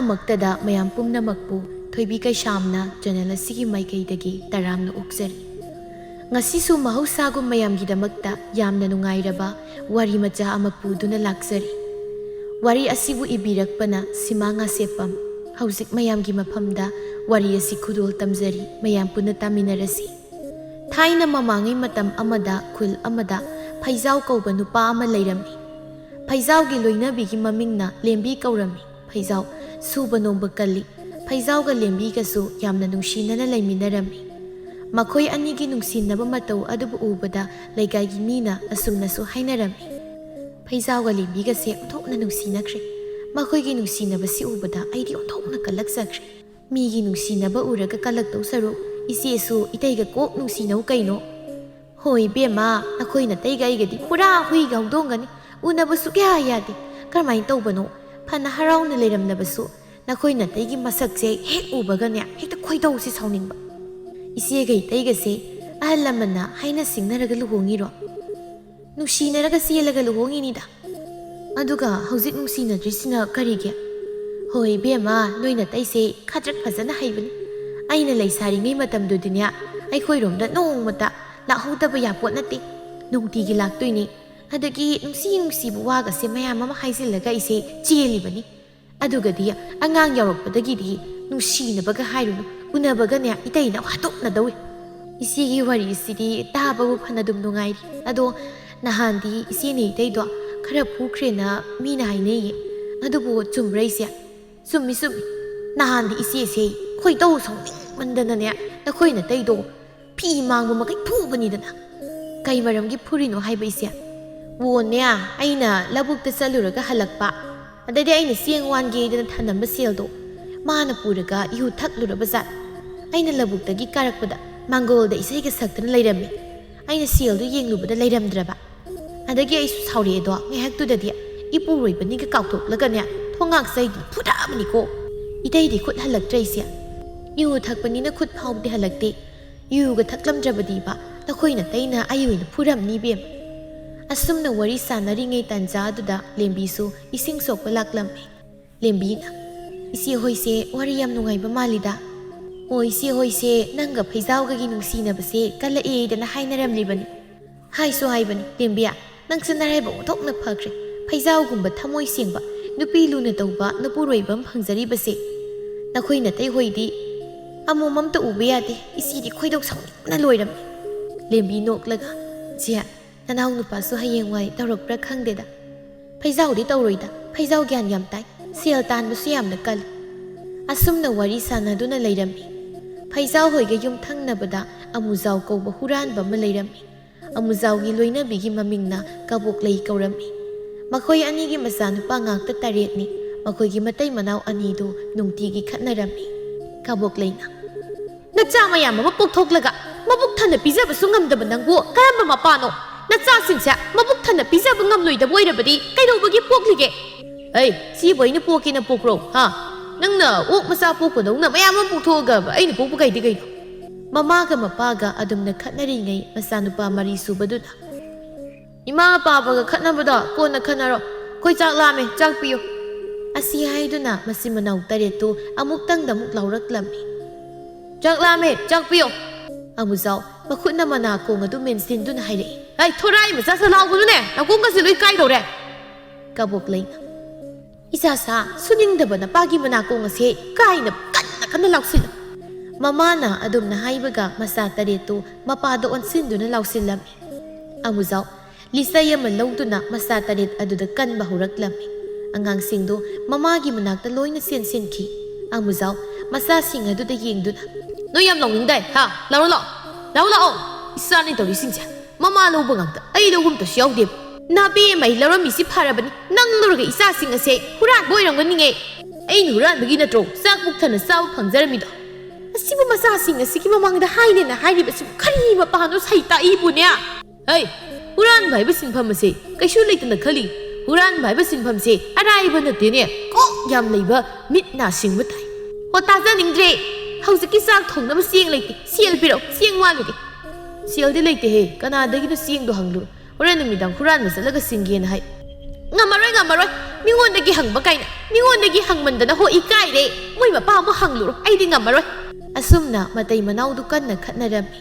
ꯑꯍꯥꯟꯕꯃꯛꯇꯗ ꯃꯌꯥꯝ ꯄꯨꯝꯅꯃꯛꯄꯨ ꯊꯣꯏꯕꯤ ꯀꯩꯁꯥꯝꯅ ꯆꯦꯅꯦꯜ ꯑꯁꯤꯒꯤ ꯃꯥꯏꯀꯩꯗꯒꯤ ꯇꯔꯥꯝꯅ ꯑꯣꯛꯆꯔꯤ꯫ ꯉꯁꯤꯁꯨ ꯃꯍꯧꯁꯥꯒꯨꯝ ꯃꯌꯥꯝꯒꯤꯗꯃꯛꯇ ꯌꯥꯝꯅ ꯅꯨꯡꯉꯥꯏꯔꯕ ꯋꯥꯔꯤ ꯃꯆꯥ ꯑꯃ ꯄꯨꯗꯨꯅ ꯂꯥꯛꯆꯔꯤ꯫ ꯋꯥꯔꯤ ꯑꯁꯤꯕꯨ ꯏꯕꯤꯔꯛꯄꯅ ꯁꯤꯃꯥ ꯉꯥꯁꯦꯞꯄꯝ꯫ ꯍꯧꯖꯤꯛ ꯃꯌꯥꯝꯒꯤ ꯃꯐꯝꯗ ꯋꯥꯔꯤ ꯑꯁꯤ ꯈꯨꯗꯣꯜ ꯇꯝꯖꯔꯤ, ꯃꯌꯥꯝ ꯄꯨꯟꯅ ꯇꯥꯃꯤꯟꯅꯔꯁꯤ꯫ ꯊꯥꯏꯅ ꯃꯃꯥꯡꯉꯩ ꯃꯇꯝ ꯑꯃꯗ ꯈꯨꯜ ꯑꯃꯗ ꯐꯩꯖꯥꯎ ꯀꯧꯕ ꯅꯨꯄꯥ ꯑꯃ ꯂꯩꯔꯝꯃꯤ꯫ ꯐꯩꯖꯥꯎꯒꯤ ꯂꯣꯏꯅꯕꯤꯒꯤ ꯃꯃꯤꯡꯅ ꯂꯦꯝꯕꯤ ꯀꯧꯔꯝꯃꯤ꯫ ꯐꯩꯖꯥꯎ ꯁꯨꯕ ꯅꯣꯝꯕ ꯀꯜꯂꯤ꯫ ꯐꯩꯖꯥꯎꯒ ꯂꯦꯝꯕꯤꯒꯁꯨ ꯌꯥꯝꯅ ꯅꯨꯡꯁꯤꯅꯅ ꯂꯩꯃꯤꯟꯅꯔꯝꯃꯤ꯫ ꯃꯈꯣꯏ ꯑꯅꯤꯒꯤ ꯅꯨꯡꯁꯤꯅꯕ ꯃꯇꯧ ꯑꯗꯨꯕꯨ ꯎꯕꯗ ꯂꯩꯀꯥꯏꯒꯤ ꯃꯤꯅ ꯑꯁꯨꯝꯅꯁꯨ ꯍꯥꯏꯅꯔꯝꯃꯤ, ꯐꯩꯖꯥꯎꯒ ꯂꯦꯝꯕꯤꯒꯁꯦ ꯑꯣꯟꯊꯣꯛꯅ ꯅꯨꯡꯁꯤꯅꯈ꯭ꯔꯦ꯫ ꯃꯈꯣꯏꯒꯤ ꯅꯨꯡꯁꯤꯅꯕꯁꯤ ꯎꯕꯗ ꯑꯩꯗꯤ ꯑꯣꯟꯊꯣꯛꯅ ꯀꯜꯂꯛꯆꯈ꯭ꯔꯦ꯫ ꯃꯤꯒꯤ ꯅꯨꯡꯁꯤꯅꯕ ꯎꯔꯒ ꯀꯜꯂꯛꯇꯧ ꯁꯔꯨꯛ ꯏꯆꯦꯁꯨ ꯏꯇꯩꯒ ꯀꯣꯛ ꯅꯨꯡꯁꯤꯅꯧ ꯀꯩꯅꯣ꯫ ꯍꯣꯏ ꯏꯕꯦꯝꯃ, ꯅꯈꯣꯏ ꯅꯇꯩꯒ ꯑꯩꯒꯗꯤ ꯄꯨꯔꯥ ꯍꯨꯏꯒ ꯍꯧꯗꯣꯡꯒꯅꯤ, ꯎꯅꯕ ꯁꯨꯛꯌꯥ ꯌꯥꯗꯦ꯫ ꯀꯔꯝꯍꯥꯏꯅ ꯇꯧꯕꯅꯣ? ꯐꯅ ꯍꯔꯥꯎꯅ ꯂꯩꯔꯝꯂꯕꯁꯨ ꯅꯈꯣꯏ ꯅꯇꯩꯒꯤ ꯃꯁꯛꯁꯦ ꯍꯦꯛ ꯎꯕꯒꯅꯦ ꯍꯦꯛꯇ ꯈꯣꯏꯗꯧꯁꯤ ꯁꯥꯎꯅꯤꯡꯕ꯫ ꯏꯆꯦꯒ ꯏꯇꯩꯒꯁꯦ ꯑꯍꯜ ꯂꯃꯟꯅ ꯍꯥꯏꯅ ꯁꯤꯡꯅꯔꯒ ꯂꯨꯍꯣꯡꯉꯤꯔꯣ? ꯅꯨꯡꯁꯤꯅꯔꯒ ꯆꯦꯜꯂꯒ ꯂꯨꯍꯣꯡꯉꯤꯅꯤꯗ꯫ ꯑꯗꯨꯒ ꯍꯧꯖꯤꯛ ꯅꯨꯡꯁꯤꯅꯗ꯭ꯔꯤꯁꯤꯅ ꯀꯔꯤꯒꯤ? ꯍꯣꯏ ꯏꯕꯦꯝꯃ, ꯅꯣꯏ ꯅꯇꯩꯁꯦ ꯈꯗ꯭ꯔꯛ ꯐꯖꯅ ꯍꯩꯕꯅꯤ꯫ ꯑꯩꯅ ꯂꯩꯁꯥꯔꯤꯉꯩ ꯃꯇꯝꯗꯨꯗꯤꯅꯦ ꯑꯩꯈꯣꯏꯔꯣꯝꯗ ꯅꯣꯡꯃꯇ ꯂꯥꯛꯍꯧꯗꯕ ꯌꯥꯄꯣꯠ ꯅꯠꯇꯦ꯫ ꯅꯨꯡꯇꯤꯒꯤ ꯂꯥꯛꯇꯣꯏꯅꯤ꯫ ꯑꯗꯒꯤ ꯅꯨꯡꯁꯤ ꯅꯨꯡꯁꯤꯕ ꯋꯥꯒꯁꯦ ꯃꯌꯥꯝ ꯑꯃ ꯍꯥꯏꯖꯤꯜꯂꯒ ꯑꯩꯁꯦ ꯆꯦꯜꯂꯤꯕꯅꯤ꯫ ꯑꯗꯨꯒꯗꯤ ꯑꯉꯥꯡ ꯌꯥꯎꯔꯛꯄꯗꯒꯤꯗꯤ ꯅꯨꯡꯁꯤꯅꯕꯒ ꯍꯥꯏꯔꯨꯅꯨ, ꯎꯅꯕꯒꯅꯦ ꯏꯇꯩꯅ ꯍꯥꯠꯇꯣꯛꯅꯗꯧꯏ꯫ ꯏꯆꯦꯒꯤ ꯋꯥꯔꯤꯁꯤꯗꯤ ꯇꯥꯕꯕꯨ ꯐꯅ ꯑꯗꯨꯝ ꯅꯨꯡꯉꯥꯏꯔꯤ꯫ ꯑꯗꯣ ꯅꯍꯥꯟꯗꯤ ꯏꯆꯦꯅ ꯏꯇꯩꯗꯣ ꯈꯔ ꯐꯨꯈ꯭ꯔꯦꯅ ꯃꯤꯅ ꯍꯥꯏꯅꯩꯌꯦ꯫ ꯑꯗꯨꯕꯨ ꯆꯨꯝꯕ꯭ꯔꯥ ꯏꯆꯦ? ꯆꯨꯝꯃꯤ ꯆꯨꯝꯃꯤ꯫ ꯅꯍꯥꯟꯗꯤ ꯏꯆꯦꯁꯦ ꯈꯣꯏꯗꯧ ꯁꯥꯎꯅꯤꯡꯃꯟꯗꯅꯅꯦ ꯅꯈꯣꯏ ꯅꯇꯩꯗꯣ ꯐꯤ ꯃꯥꯡꯕ ꯃꯈꯩ ꯐꯨꯕꯅꯤꯗꯅ꯫ ꯀꯩ ꯃꯔꯝꯒꯤ ꯐꯨꯔꯤꯅꯣ ꯍꯥꯏꯕ ꯏꯆꯦ? ꯋꯣꯅꯦ, ꯑꯩꯅ ꯂꯧꯕꯨꯛꯇ ꯆꯠꯂꯨꯔꯒ ꯍꯜꯂꯛꯄ, ꯑꯗꯩꯗꯤ ꯑꯩꯅ ꯆꯦꯡ ꯋꯥꯟꯒꯦꯗꯅ ꯊꯅꯝꯕ ꯁꯦꯜꯗꯣ ꯃꯥꯅ ꯄꯨꯔꯒ ꯌꯨ ꯊꯛꯂꯨꯔꯕ ꯖꯥꯠ꯫ ꯑꯩꯅ ꯂꯧꯕꯨꯛꯇꯒꯤ ꯀꯥꯔꯛꯄꯗ ꯃꯥꯡꯒꯣꯜꯗ ꯏꯁꯩꯒ ꯁꯛꯇꯅ ꯂꯩꯔꯝꯃꯤ꯫ ꯑꯩꯅ ꯁꯦꯜꯗꯨ ꯌꯦꯡꯂꯨꯕꯗ ꯂꯩꯔꯝꯗ꯭ꯔꯕ꯫ ꯑꯗꯒꯤ ꯑꯩꯁꯨ ꯁꯥꯎꯔꯛꯑꯦꯗꯣ ꯉꯥꯏꯍꯥꯛꯇꯨꯗꯗꯤ ꯏꯄꯨꯔꯣꯏꯕꯅꯤꯒ ꯀꯥꯎꯊꯣꯛꯂꯒꯅꯦ ꯊꯣꯡꯉꯥꯛ ꯆꯩꯗꯨꯅ ꯐꯨꯗꯕꯅꯤꯀꯣ꯫ ꯏꯇꯩꯗꯤ ꯈꯨꯠ ꯍꯜꯂꯛꯇ꯭ꯔꯦ ꯏꯆꯦ? ꯌꯨ ꯊꯛꯄꯅꯤꯅ ꯈꯨꯠ ꯐꯥꯎꯕꯗꯤ ꯍꯜꯂꯛꯇꯦ꯫ ꯌꯨꯒ ꯊꯛꯂꯝꯗ꯭ꯔꯕꯗꯤꯕ ꯅꯈꯣꯏ ꯅꯇꯩꯅ ꯑꯩ ꯑꯣꯏꯅ ꯐꯨꯔꯝꯅꯤ ꯏꯕꯦꯝ꯫ ꯑꯁꯨꯝꯅ ꯋꯥꯔꯤ ꯁꯥꯟꯅꯔꯤꯉꯩ ꯇꯥꯟꯖꯥ ꯑꯗꯨꯗ ꯂꯦꯝꯕꯤꯁꯨ ꯏꯁꯤꯡ ꯁꯣꯛꯄ ꯂꯥꯛꯂꯝꯃꯤ꯫ ꯂꯦꯝꯕꯤꯅ, ꯏꯆꯦ ꯍꯣꯏꯁꯦ ꯋꯥꯔꯤ ꯌꯥꯝ ꯅꯨꯡꯉꯥꯏꯕ ꯃꯥꯜꯂꯤꯗ꯫ ꯑꯣ, ꯏꯆꯦ ꯍꯣꯏꯁꯦ ꯅꯪꯒ ꯐꯩꯖꯥꯎꯒꯒꯤ ꯅꯨꯡꯁꯤꯅꯕꯁꯦ ꯀꯜꯂꯛꯑꯦꯗꯅ ꯍꯥꯏꯅꯔꯝꯂꯤꯕꯅꯤ꯫ ꯍꯥꯏꯁꯨ ꯍꯥꯏꯕꯅꯤ ꯂꯦꯝꯕꯤꯌꯥ, ꯅꯪꯁꯨ ꯅꯔꯥꯏꯕꯛ ꯑꯣꯟꯊꯣꯛꯅ ꯐꯈ꯭ꯔꯦ꯫ ꯐꯩꯖꯥꯎꯒꯨꯝꯕ ꯊꯃꯣꯏ ꯁꯦꯡꯕ, ꯅꯨꯄꯤ ꯂꯨꯅ ꯇꯧꯕ ꯅꯄꯨꯔꯣꯏꯕ ꯑꯃ ꯐꯪꯖꯔꯤꯕꯁꯦ꯫ ꯅꯈꯣꯏ ꯅꯇꯩ ꯍꯣꯏꯗꯤ ꯑꯃꯣꯝ ꯑꯝꯇ ꯎꯕ ꯌꯥꯗꯦ꯫ ꯏꯆꯦꯗꯤ ꯈꯣꯏꯗꯧ ꯁꯥꯎꯅꯤꯡꯕꯅ ꯂꯣꯏꯔꯝꯃꯤ꯫ ꯂꯦꯝꯕꯤ ꯅꯣꯛꯂꯒ, ꯏꯆꯦ, ꯅꯅꯥꯎ ꯅꯨꯄꯥꯁꯨ ꯍꯌꯦꯡꯋꯥꯏ ꯇꯧꯔꯛꯄ꯭ꯔꯥ ꯈꯪꯗꯦꯗ꯫ ꯐꯩꯖꯥꯎꯗꯤ ꯇꯧꯔꯣꯏꯗ, ꯐꯩꯖꯥꯎ ꯒ꯭ꯌꯥꯟ ꯌꯥꯝ ꯇꯥꯏ, ꯁꯦꯜ ꯇꯥꯟꯕꯁꯨ ꯌꯥꯝꯅ ꯀꯜꯂꯤ꯫ ꯑꯁꯨꯝꯅ ꯋꯥꯔꯤ ꯁꯥꯟꯅꯗꯨꯅ ꯂꯩꯔꯝꯃꯤ꯫ ꯐꯩꯖꯥꯎ ꯍꯣꯏꯒ ꯌꯨꯝꯊꯪꯅꯕꯗ ꯑꯃꯨꯖꯥꯎ ꯀꯧꯕ ꯍꯨꯔꯥꯟꯕ ꯑꯃ ꯂꯩꯔꯝꯃꯤ꯫ ꯑꯃꯨꯖꯥꯎꯒꯤ ꯂꯣꯏꯅꯕꯤꯒꯤ ꯃꯃꯤꯡꯅ ꯀꯕꯣꯛꯂꯩ ꯀꯧꯔꯝꯃꯤ꯫ ꯃꯈꯣꯏ ꯑꯅꯤꯒꯤ ꯃꯆꯥꯅꯨꯄꯥ ꯉꯥꯛꯇ 8ꯅꯤ꯫ ꯃꯈꯣꯏꯒꯤ ꯃꯇꯩ ꯃꯅꯥꯎ ꯑꯅꯤꯗꯨ ꯅꯨꯡꯇꯤꯒꯤ ꯈꯠꯅꯔꯝꯃꯤ꯫ ꯀꯕꯣꯛꯂꯩꯅ, ꯅꯆꯥ ꯃꯌꯥꯝ ꯑꯃ ꯄꯣꯛꯊꯣꯛꯂꯒ ꯃꯕꯨꯛ ꯊꯟꯅ ꯄꯤꯖꯕꯁꯨ ꯉꯝꯗꯕ ꯅꯪꯕꯨ ꯀꯔꯝꯕ ꯃꯄꯥꯅꯣ? ꯅꯆꯥꯁꯤꯡꯁꯦ ꯃꯕꯨꯛ ꯊꯟꯅ ꯄꯤꯖꯕ ꯉꯝꯂꯣꯏꯗꯕ ꯑꯣꯏꯔꯕꯗꯤ ꯀꯩꯗꯧꯕꯒꯤ ꯄꯣꯛꯂꯤꯒꯦ? ꯁꯤꯕꯨ ꯑꯩꯅ ꯄꯣꯛꯀꯦꯅ ꯄꯣꯛꯄ꯭ꯔꯣ? ꯅꯪꯅ ꯑꯣꯛ ꯃꯆꯥ ꯄꯣꯛꯄꯗꯧꯅ ꯃꯌꯥꯝ ꯑꯃ ꯄꯣꯛꯊꯣꯛꯑꯒ ꯑꯩꯅ ꯄꯣꯛꯄ ꯀꯩꯗꯤ ꯀꯩꯅꯣ? ꯃꯃꯥꯒ ꯃꯄꯥꯒ ꯑꯗꯨꯝꯅ ꯈꯠꯅꯔꯤꯉꯩ ꯃꯆꯥꯅꯨꯄꯥ 4 ꯁꯨꯕꯗꯨꯅ, ꯏꯃꯥ ꯄꯥꯕꯒ ꯈꯠꯅꯕꯗꯣ ꯀꯣꯟꯅ ꯈꯠꯅꯔꯣ, ꯑꯩꯈꯣꯏ ꯆꯥꯛ ꯂꯥꯝꯃꯦ, ꯆꯥꯛ ꯄꯤꯌꯨ꯫ ꯑꯁꯤ ꯍꯥꯏꯗꯨꯅ ꯃꯆꯤꯟ ꯃꯅꯥꯎ 8ꯇꯨ ꯑꯃꯨꯛꯇꯪꯗ ꯑꯃꯨꯛ ꯂꯥꯎꯔꯛꯂꯝꯃꯤ꯫ ꯆꯥꯛ ꯂꯥꯝꯃꯦ, ꯆꯥꯛ ꯄꯤꯌꯣ꯫ ꯑꯃꯨꯖꯥꯎ ꯃꯈꯨꯠꯅ ꯃꯅꯥꯀꯣꯡ ꯑꯗꯨ ꯃꯦꯟꯁꯤꯟꯗꯨꯅ ꯍꯥꯏꯔꯛꯏ꯫ ꯊꯣꯔꯥꯏ ꯃꯆꯥꯁꯨ ꯂꯥꯎꯒꯅꯨꯅꯦ, ꯅꯥꯀꯣꯡꯒꯁꯦ ꯂꯣꯏ ꯀꯥꯏꯗꯧꯔꯦ꯫ ꯀꯕꯣꯛꯂꯩꯅ, ꯏꯆꯥꯁꯥ, ꯁꯨꯅꯤꯡꯗꯕ ꯅꯄꯥꯒꯤ ꯃꯅꯥꯀꯣꯡ ꯑꯁꯦ ꯀꯥꯏꯅ ꯀꯟꯅ ꯀꯟꯅ ꯂꯥꯎꯁꯤꯜꯂꯨ꯫ ꯃꯃꯥꯅ ꯑꯗꯨꯝꯅ ꯍꯥꯏꯕꯒ ꯃꯆꯥ 8ꯇꯨ ꯃꯄꯥꯗ ꯑꯣꯟꯁꯤꯟꯗꯨꯅ ꯂꯥꯎꯁꯤꯜꯂꯝꯃꯤ꯫ ꯑꯃꯨꯖꯥꯎ ꯂꯤꯆꯩ ꯑꯃ ꯂꯧꯗꯨꯅ ꯃꯆꯥ 8 ꯑꯗꯨꯗ ꯀꯟꯕ ꯍꯧꯔꯛꯂꯝꯃꯤ꯫ ꯑꯉꯥꯡꯁꯤꯡꯗꯨ ꯃꯃꯥꯒꯤ ꯃꯅꯥꯛꯇ ꯂꯣꯏꯅ ꯆꯦꯟꯁꯤꯟꯈꯤ꯫ ꯑꯃꯨꯖꯥꯎ ꯃꯆꯥꯁꯤꯡ ꯑꯗꯨꯗ ꯌꯦꯡꯗꯨꯅ, ꯅꯣꯏ ꯌꯥꯝ ꯂꯥꯎꯅꯤꯡꯗꯥꯏ? ꯂꯥꯎꯔꯣ ꯂꯥꯛꯑꯣ, ꯂꯥꯛꯑꯣ ꯂꯥꯛꯑꯣ꯫ ꯏꯆꯥꯅꯤ ꯇꯧꯔꯤꯁꯤꯡꯁꯦ, ꯃꯃꯥ ꯂꯧꯕ ꯉꯥꯛꯇ, ꯑꯩ ꯂꯧꯕ ꯑꯝꯇꯁꯨ ꯌꯥꯎꯗꯦꯕ꯫ ꯅꯥꯕꯦꯝꯃ ꯑꯩ ꯂꯧꯔꯝꯃꯤꯁꯤ ꯐꯔꯕꯅꯤ, ꯅꯪ ꯂꯧꯔꯒ ꯏꯆꯥꯁꯤꯡ ꯑꯁꯦ ꯍꯨꯔꯥꯟꯕ ꯑꯣꯏꯔꯝꯒꯅꯤꯉꯦ꯫ ꯑꯩꯅ ꯍꯨꯔꯥꯟꯕꯒꯤ ꯅꯠꯇ꯭ꯔꯣ ꯆꯥꯛ ꯄꯨꯛ ꯊꯟꯅ ꯆꯥꯕ ꯐꯪꯖꯔꯝꯃꯤꯗꯣ? ꯑꯁꯤꯕꯨ ꯃꯆꯥꯁꯤꯡ ꯑꯁꯤꯒꯤ ꯃꯃꯥꯡꯗ ꯍꯥꯏꯅꯦꯅ ꯍꯥꯏꯔꯤꯕꯁꯤꯕꯨ ꯀꯔꯤ ꯃꯄꯥꯅꯣ ꯁꯩꯇꯥꯛꯏꯕꯨꯅꯦ? ꯍꯨꯔꯥꯟꯕ ꯍꯥꯏꯕ ꯁꯤꯟꯐꯝ ꯑꯁꯦ ꯀꯩꯁꯨ ꯂꯩꯇꯅ ꯈꯜꯂꯤ꯫ ꯍꯨꯔꯥꯟꯕ ꯍꯥꯏꯕ ꯁꯤꯟꯐꯝꯁꯦ ꯑꯔꯥꯏꯕ ꯅꯠꯇꯦꯅꯦ, ꯀꯣꯛ ꯌꯥꯝ ꯂꯩꯕ ꯃꯤꯠ ꯅꯥ ꯁꯤꯡꯕ ꯇꯥꯏ꯫ ꯇꯥꯖꯅꯤꯡꯗ꯭ꯔꯦ, ꯍꯧꯖꯤꯛꯀꯤ ꯆꯥꯛ ꯊꯣꯡꯅꯕ ꯆꯦꯡ ꯂꯩꯇꯦ, ꯁꯦꯜ ꯄꯤꯔꯛꯎ, ꯆꯦꯡ ꯋꯥꯜꯂꯨꯒꯦ꯫ ꯁꯦꯜꯗꯤ ꯂꯩꯇꯦꯍꯦ, ꯀꯅꯥꯗꯒꯤꯅꯣ ꯆꯦꯡꯗꯣ ꯍꯪꯂꯨ, ꯍꯣꯔꯦꯟ ꯅꯨꯃꯤꯗꯥꯡ ꯍꯨꯔꯥꯟꯕ ꯆꯠꯂꯒ ꯁꯤꯡꯒꯦꯅ ꯍꯥꯏ꯫ ꯉꯝꯃꯔꯣꯏ ꯉꯝꯃꯔꯣꯏ, ꯃꯤꯉꯣꯟꯗꯒꯤ ꯍꯪꯕ ꯀꯥꯏꯅ ꯃꯤꯉꯣꯟꯗꯒꯤ ꯍꯪꯃꯟꯗꯅ ꯍꯣ ꯏꯀꯥꯏꯔꯦ ꯃꯣꯏ ꯃꯄꯥ ꯑꯃꯨꯛ ꯍꯪꯂꯨꯔꯣ ꯑꯩꯗꯤ ꯉꯝꯃꯔꯣꯏ ꯑꯁꯨꯝꯅ ꯃꯇꯩ ꯃꯅꯥꯎꯗꯨ ꯀꯟꯅ ꯈꯠꯅꯔꯝꯃꯤ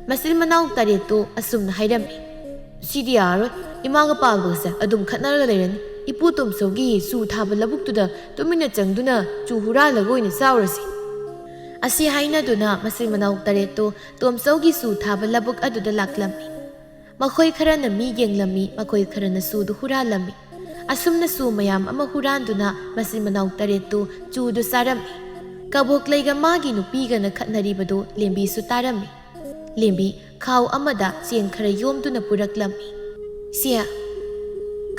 ꯃꯆꯤꯟ ꯃꯅꯥꯎ ꯇꯔꯦꯠꯇꯨ ꯑꯁꯨꯝꯅ ꯍꯥꯏꯔꯝꯃꯤ ꯁꯤꯗꯤ ꯌꯥꯔꯔꯣꯏ ꯏꯃꯥꯒ ꯄꯥꯕꯒꯁꯦ ꯑꯗꯨꯝ ꯈꯠꯅꯔꯒ ꯂꯩꯔꯅꯤ ꯏꯄꯨ ꯇꯣꯝꯆꯧꯒꯤ ꯆꯨ ꯊꯥꯕ ꯂꯧꯕꯨꯛꯇꯨꯗ ꯇꯨꯃꯤꯟꯅ ꯆꯪꯗꯨꯅ ꯆꯨ ꯍꯨꯔꯥꯜꯂꯒ ꯑꯣꯏꯅ ꯆꯥꯎꯔꯁꯤ ꯑꯁꯤ ꯍꯥꯏꯅꯗꯨꯅ ꯃꯆꯤꯟ ꯃꯅꯥꯎ ꯇꯔꯦꯠꯇꯨ ꯇꯣꯝꯆꯧꯒꯤ ꯆꯨ ꯊꯥꯕ ꯂꯧꯕꯨꯛ ꯑꯗꯨꯗ ꯂꯥꯛꯂꯝꯃꯤ ꯃꯈꯣꯏ ꯈꯔꯅ ꯃꯤ ꯌꯦꯡꯂꯝꯃꯤ ꯃꯈꯣꯏ ꯈꯔꯅ ꯆꯨꯗꯨ ꯍꯨꯔꯥꯜꯂꯝꯃꯤ ꯑꯁꯨꯝꯅ ꯆꯨ ꯃꯌꯥꯝ ꯑꯃ ꯍꯨꯔꯥꯟꯗꯨꯅ ꯃꯆꯤꯟ ꯃꯅꯥꯎ ꯇꯔꯦꯠꯇꯨ ꯆꯨꯗꯨ ꯆꯥꯔꯝꯃꯤ ꯀꯕꯣꯛꯂꯩꯒ ꯃꯥꯒꯤ ꯅꯨꯄꯤꯒꯅ ꯈꯠꯅꯔꯤꯕꯗꯨ ꯂꯦꯝꯕꯤꯁꯨ ꯇꯥꯔꯝꯃꯤ ꯂꯦꯝꯕꯤ ꯈꯥꯎ ꯑꯃꯗ ꯆꯦꯡ ꯈꯔ ꯌꯣꯝꯗꯨꯅ ꯄꯨꯔꯛꯂꯝꯃꯤ ꯁꯤꯌꯥ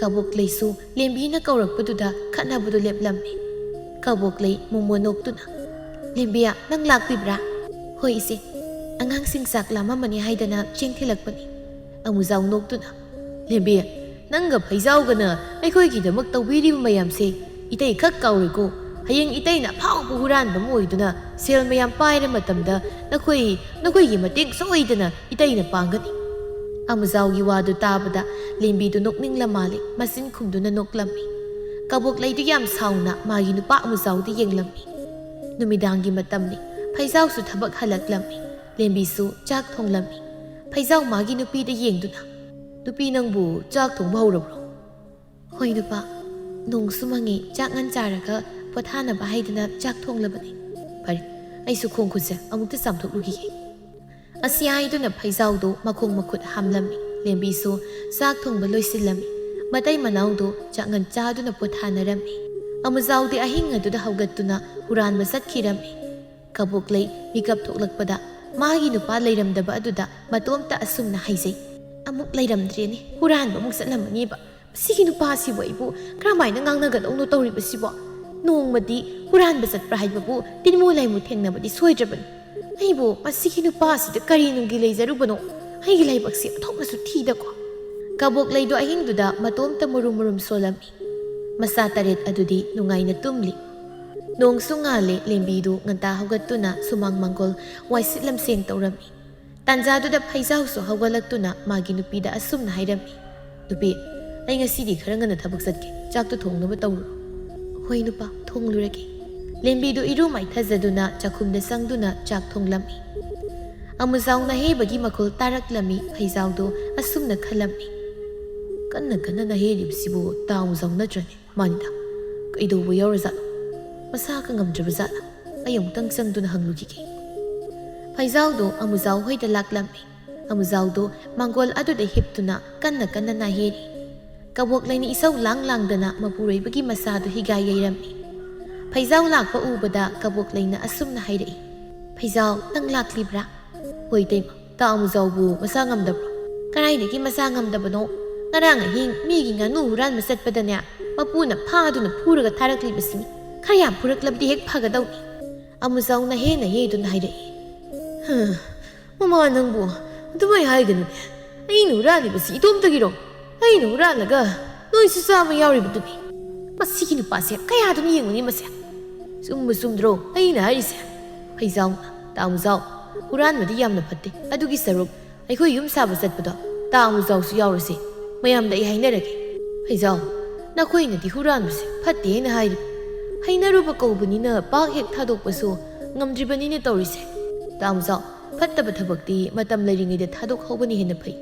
ꯀꯕꯣꯛꯂꯩꯁꯨ ꯂꯦꯝꯕꯤꯅ ꯀꯧꯔꯛꯄꯗꯨꯗ ꯈꯠꯅꯕꯗꯨ ꯂꯦꯞꯂꯝꯃꯤ ꯀꯕꯣꯛꯂꯩ ꯃꯣꯃꯣ ꯅꯣꯛꯇꯨꯅ ꯂꯦꯝꯕꯤꯌꯥ ꯅꯪ ꯂꯥꯛꯂꯤꯕ꯭ꯔꯥ ꯍꯣꯏ ꯏꯆꯦ ꯑꯉꯥꯡꯁꯤꯡ ꯆꯥꯛ ꯂꯥꯝꯃꯝꯃꯅꯤ ꯍꯥꯏꯗꯅ ꯆꯦꯡ ꯊꯤꯜꯂꯛꯄꯅꯤ ꯑꯃꯨꯖꯥꯎ ꯅꯣꯛꯇꯨꯅ ꯂꯦꯝꯕꯤ ꯅꯪꯒ ꯐꯩꯖꯥꯎꯒꯅ ꯑꯩꯈꯣꯏꯒꯤꯗꯃꯛ ꯇꯧꯕꯤꯔꯤꯕ ꯃꯌꯥꯝꯁꯦ ꯏꯇꯩ ꯈꯛ ꯀꯥꯎꯔꯣꯏꯀꯣ ꯍꯌꯦꯡ ꯏꯇꯩꯅ ꯑꯐꯥꯎꯕ ꯍꯨꯔꯥꯟꯕ ꯑꯃ ꯑꯣꯏꯗꯨꯅ ꯁꯦꯜ ꯃꯌꯥꯝ ꯄꯥꯏꯔ ꯃꯇꯝꯗ ꯅꯈꯣꯏꯒꯤ ꯃꯇꯦꯡ ꯁꯣꯏꯗꯅ ꯏꯇꯩꯅ ꯄꯥꯡꯒꯅꯤ ꯑꯃꯨꯖꯥꯎꯒꯤ ꯋꯥꯗꯨ ꯇꯥꯕꯗ ꯂꯦꯝꯕꯤꯗꯨ ꯅꯣꯛꯅꯤꯡꯂ ꯃꯥꯜꯂꯤ ꯃꯆꯤꯟ ꯈꯨꯝꯗꯨꯅ ꯅꯣꯛꯂꯝꯃꯤ ꯀꯕꯣꯛꯂꯩꯗꯨ ꯌꯥꯝ ꯁꯥꯎꯅ ꯃꯥꯒꯤ ꯅꯨꯄꯥ ꯑꯃꯨꯖꯥꯎꯗ ꯌꯦꯡꯂꯝꯃꯤ ꯅꯨꯃꯤꯗꯥꯡꯒꯤ ꯃꯇꯝꯅꯤ ꯐꯩꯖꯥꯎꯁꯨ ꯊꯕꯛ ꯍꯜꯂꯛꯂꯝꯃꯤ ꯂꯦꯝꯕꯤꯁꯨ ꯆꯥꯛ ꯊꯣꯡꯂꯝꯃꯤ ꯐꯩꯖꯥꯎ ꯃꯥꯒꯤ ꯅꯨꯄꯤꯗ ꯌꯦꯡꯗꯨꯅ ꯅꯨꯄꯤ ꯅꯪꯕꯨ ꯆꯥꯛ ꯊꯣꯡꯕ ꯍꯧꯔꯕ꯭ꯔꯣ ꯍꯣꯏ ꯅꯨꯄꯥ ꯅꯣꯡꯁꯨ ꯃꯪꯉꯤ ꯆꯥꯛ ꯉꯟ ꯆꯥꯔꯒ ꯄꯣꯊꯥꯅꯕ ꯍꯥꯏꯗꯅ ꯆꯥꯛ ꯊꯣꯡꯂꯕꯅꯤ ꯐꯔꯦ ꯑꯩꯁꯨ ꯈꯣꯡ ꯈꯨꯠꯁꯦ ꯑꯃꯨꯛꯇ ꯆꯥꯝꯊꯣꯛꯂꯨꯈꯤꯒꯦ ꯑꯁꯤ ꯍꯥꯏꯗꯨꯅ ꯐꯩꯖꯥꯎꯗꯨ ꯃꯈꯣꯡ ꯃꯈꯨꯠ ꯍꯥꯝꯂꯝꯃꯤ ꯂꯦꯝꯕꯤꯁꯨ ꯆꯥꯛ ꯊꯣꯡꯕ ꯂꯣꯏꯁꯤꯜꯂꯝꯃꯤ ꯃꯇꯩ ꯃꯅꯥꯎꯗꯨ ꯆꯥꯛꯉꯟ ꯆꯥꯗꯨꯅ ꯄꯣꯊꯥꯅꯔꯝꯃꯤ ꯑꯃꯨꯖꯥꯎꯗꯤ ꯑꯍꯤꯡ ꯑꯗꯨꯗ ꯍꯧꯒꯠꯇꯨꯅ ꯍꯨꯔꯥꯟꯕ ꯆꯠꯈꯤꯔꯝꯃꯤ ꯀꯕꯣꯛꯂꯩ ꯃꯤꯀꯞ ꯊꯣꯛꯂꯛꯄꯗ ꯃꯥꯒꯤ ꯅꯨꯄꯥ ꯂꯩꯔꯝꯗꯕ ꯑꯗꯨꯗ ꯃꯇꯣꯝꯇ ꯑꯁꯨꯝꯅ ꯍꯥꯏꯖꯩ ꯑꯃꯨꯛ ꯂꯩꯔꯝꯗ꯭ꯔꯦꯅꯦ ꯍꯨꯔꯥꯟꯕ ꯑꯃꯨꯛ ꯆꯠꯂꯝꯃꯅꯤꯕ ꯃꯁꯤꯒꯤ ꯅꯨꯄꯥꯁꯤꯕꯨ ꯑꯩꯕꯨ ꯀꯔꯝꯍꯥꯏꯅ ꯉꯥꯡꯅꯒꯗꯧꯅꯣ ꯇꯧꯔꯤꯕꯁꯤꯕꯣ ꯅꯣꯡꯃꯗꯤ ꯍꯨꯔꯥꯟꯕ ꯆꯠꯄ꯭ꯔꯥ ꯍꯥꯏꯕꯕꯨ ꯇꯤꯟꯃꯨ ꯂꯩꯃꯨ ꯊꯦꯡꯅꯕꯗꯤ ꯁꯣꯏꯗ꯭ꯔꯕꯅꯤ ꯑꯩꯕꯨ ꯃꯁꯤꯒꯤ ꯅꯨꯄꯥꯁꯤꯗ ꯀꯔꯤ ꯅꯨꯡꯒꯤ ꯂꯩꯖꯔꯨꯕꯅꯣ ꯑꯩꯒꯤ ꯂꯥꯏꯕꯛꯁꯤ ꯑꯣꯟꯊꯣꯛꯅꯁꯨ ꯊꯤꯗꯀꯣ ꯀꯕꯣꯛꯂꯩꯗꯣ ꯑꯍꯤꯡꯗꯨꯗ ꯃꯇꯣꯝꯇ ꯃꯨꯔꯨꯝ ꯃꯨꯔꯨꯝ ꯁꯣꯜꯂꯝꯃꯤ ꯃꯆꯥ ꯇꯔꯦꯠ ꯑꯗꯨꯗꯤ ꯅꯨꯡꯉꯥꯏꯅ ꯇꯨꯝꯂꯤ ꯅꯣꯡꯁꯨ ꯉꯥꯜꯂꯦ ꯂꯦꯝꯕꯤꯗꯨ ꯉꯟꯇꯥ ꯍꯧꯒꯠꯇꯨꯅ ꯁꯨꯃꯥꯡ ꯃꯥꯡꯒꯣꯜ ꯋꯥꯏꯁꯤꯠ ꯂꯝꯁꯦꯡ ꯇꯧꯔꯝꯃꯤ ꯇꯥꯟꯖꯥꯗꯨꯗ ꯐꯩꯖꯥꯎꯁꯨ ꯍꯧꯒꯠꯂꯛꯇꯨꯅ ꯃꯥꯒꯤ ꯅꯨꯄꯤꯗ ꯑꯁꯨꯝꯅ ꯍꯥꯏꯔꯝꯃꯤ ꯅꯨꯄꯤ ꯑꯩ ꯉꯁꯤꯗꯤ ꯈꯔ ꯉꯟꯅ ꯊꯕꯛ ꯆꯠꯀꯦ ꯆꯥꯛꯇꯨ ꯊꯣꯡꯅꯕ ꯇꯧꯔꯨꯔꯣ ꯍꯣꯏ ꯅꯨꯄꯥ ꯊꯣꯡꯂꯨꯔꯒꯦ ꯂꯦꯝꯕꯤꯗꯨ ꯏꯔꯨ ꯃꯥꯏꯊꯖꯗꯨꯅ ꯆꯥꯛꯈꯨꯝꯗ ꯆꯪꯗꯨꯅ ꯆꯥꯛ ꯊꯣꯡꯂꯝꯃꯤ ꯑꯃꯨꯖꯥꯎꯅ ꯍꯦꯕꯒꯤ ꯃꯈꯣꯜ ꯇꯥꯔꯛꯂꯝꯃꯤ ꯐꯩꯖꯥꯎꯗꯨ ꯑꯁꯨꯝꯅ ꯈꯜꯂꯝꯃꯤ ꯀꯟꯅ ꯀꯟꯅ ꯅꯍꯦꯔꯤꯕꯁꯤꯕꯨ ꯇꯥ ꯑꯃꯨꯖꯥꯎ ꯅꯠꯇ꯭ꯔꯅꯦ ꯃꯥꯅꯤꯗ ꯀꯩꯗꯧꯕ ꯌꯥꯎꯔꯖꯥꯠꯅꯣ ꯃꯁꯥꯒ ꯉꯝꯗ꯭ꯔꯕ ꯖꯥꯠꯂ ꯑꯩ ꯑꯃꯨꯛꯇꯪ ꯆꯪꯗꯨꯅ ꯍꯪꯂꯨꯈꯤꯒꯦ ꯐꯩꯖꯥꯎꯗꯨ ꯑꯃꯨꯖꯥꯎ ꯍꯣꯏꯗ ꯂꯥꯛꯂꯝꯃꯤ ꯑꯃꯨꯖꯥꯎꯗꯨ ꯃꯥꯡꯒꯣꯜ ꯑꯗꯨꯗ ꯍꯤꯞꯇꯨꯅ ꯀꯟꯅ ꯀꯟꯅ ꯅꯥꯍꯦꯔꯤ ꯀꯕꯣꯛꯂꯩꯅ ꯏꯁꯧ ꯂꯥꯡꯗꯅ ꯃꯄꯨꯔꯣꯏꯕꯒꯤ ꯃꯆꯥꯗꯨ ꯍꯤꯒꯥꯏ ꯌꯩꯔꯝꯃꯤ ꯐꯩꯖꯥꯎ ꯂꯥꯛꯄ ꯎꯕꯗ ꯀꯕꯣꯛꯂꯩꯅ ꯑꯁꯨꯝꯅ ꯍꯥꯏꯔꯛꯏ ꯐꯩꯖꯥꯎ ꯅꯪ ꯂꯥꯛꯂꯤꯕ꯭ꯔꯥ ꯍꯣꯏ ꯇꯩꯃ ꯇꯥ ꯑꯃꯨꯖꯥꯎꯕꯨ ꯃꯁꯥ ꯉꯝꯗꯕ꯭ꯔꯣ ꯀꯗꯥꯏꯗꯒꯤ ꯃꯁꯥ ꯉꯝꯗꯕꯅꯣ ꯉꯔꯥꯡ ꯑꯍꯤꯡ ꯃꯤꯒꯤ ꯉꯥꯅꯨ ꯍꯨꯔꯥꯟꯕ ꯆꯠꯄꯗꯅꯦ ꯃꯄꯨꯅ ꯐꯥꯗꯨꯅ ꯐꯨꯔꯒ ꯊꯥꯔꯛꯂꯤꯕꯁꯤꯅꯤ ꯈꯔ ꯌꯥꯝ ꯐꯨꯔꯛꯂꯕꯗꯤ ꯍꯦꯛ ꯐꯒꯗꯧꯅꯤ ꯑꯃꯨꯖꯥꯎꯅ ꯍꯦꯟꯅ ꯍꯦꯗꯨꯅ ꯍꯥꯏꯔꯛꯏ ꯃꯃꯥ ꯅꯪꯕꯨ ꯑꯗꯨꯃꯥꯏ ꯍꯥꯏꯒꯅꯨꯅꯦ ꯑꯩꯅ ꯍꯨꯔꯥꯜꯂꯤꯕꯁꯤ ꯏꯇꯣꯝꯇꯒꯤꯔꯣ ꯑꯩꯅ ꯍꯨꯔꯥꯜꯂꯒ ꯅꯣꯏꯁꯨ ꯆꯥꯕ ꯌꯥꯎꯔꯤꯕꯗꯨꯅꯤ ꯃꯁꯤꯒꯤ ꯅꯨꯄꯥꯁꯦ ꯀꯌꯥꯗꯨꯅ ꯌꯦꯡꯉꯨꯅꯤ ꯃꯁꯦ ꯆꯨꯝꯕ ꯆꯨꯝꯗ꯭ꯔꯣ ꯑꯩꯅ ꯍꯥꯏꯔꯤꯁꯦ ꯐꯩꯖꯥꯎꯅ ꯇꯥ ꯑꯃꯨꯖꯥꯎ ꯍꯨꯔꯥꯟꯕꯗꯤ ꯌꯥꯝꯅ ꯐꯠꯇꯦ ꯑꯗꯨꯒꯤ ꯁꯔꯨꯛ ꯑꯩꯈꯣꯏ ꯌꯨꯝ ꯁꯥꯕ ꯆꯠꯄꯗꯣ ꯇꯥ ꯑꯃꯨꯖꯥꯎꯁꯨ ꯌꯥꯎꯔꯁꯤ ꯃꯌꯥꯝꯗ ꯑꯩ ꯍꯥꯏꯅꯔꯒꯦ ꯐꯩꯖꯥꯎ ꯅꯈꯣꯏꯅꯗꯤ ꯍꯨꯔꯥꯟꯕꯁꯦ ꯐꯠꯇꯦ ꯍꯥꯏꯅ ꯍꯥꯏꯔꯤꯕ ꯍꯩꯅꯔꯨꯕ ꯀꯧꯕꯅꯤꯅ ꯄꯥꯛ ꯍꯦꯛ ꯊꯥꯗꯣꯛꯄꯁꯨ ꯉꯝꯗ꯭ꯔꯤꯕꯅꯤꯅꯦ ꯇꯧꯔꯤꯁꯦ ꯇꯥ ꯑꯃꯨꯖꯥꯎ ꯐꯠꯇꯕ ꯊꯕꯛꯇꯤ ꯃꯇꯝ ꯂꯩꯔꯤꯉꯩꯗ ꯊꯥꯗꯣꯛꯍꯧꯕꯅ ꯍꯦꯟꯅ ꯐꯩ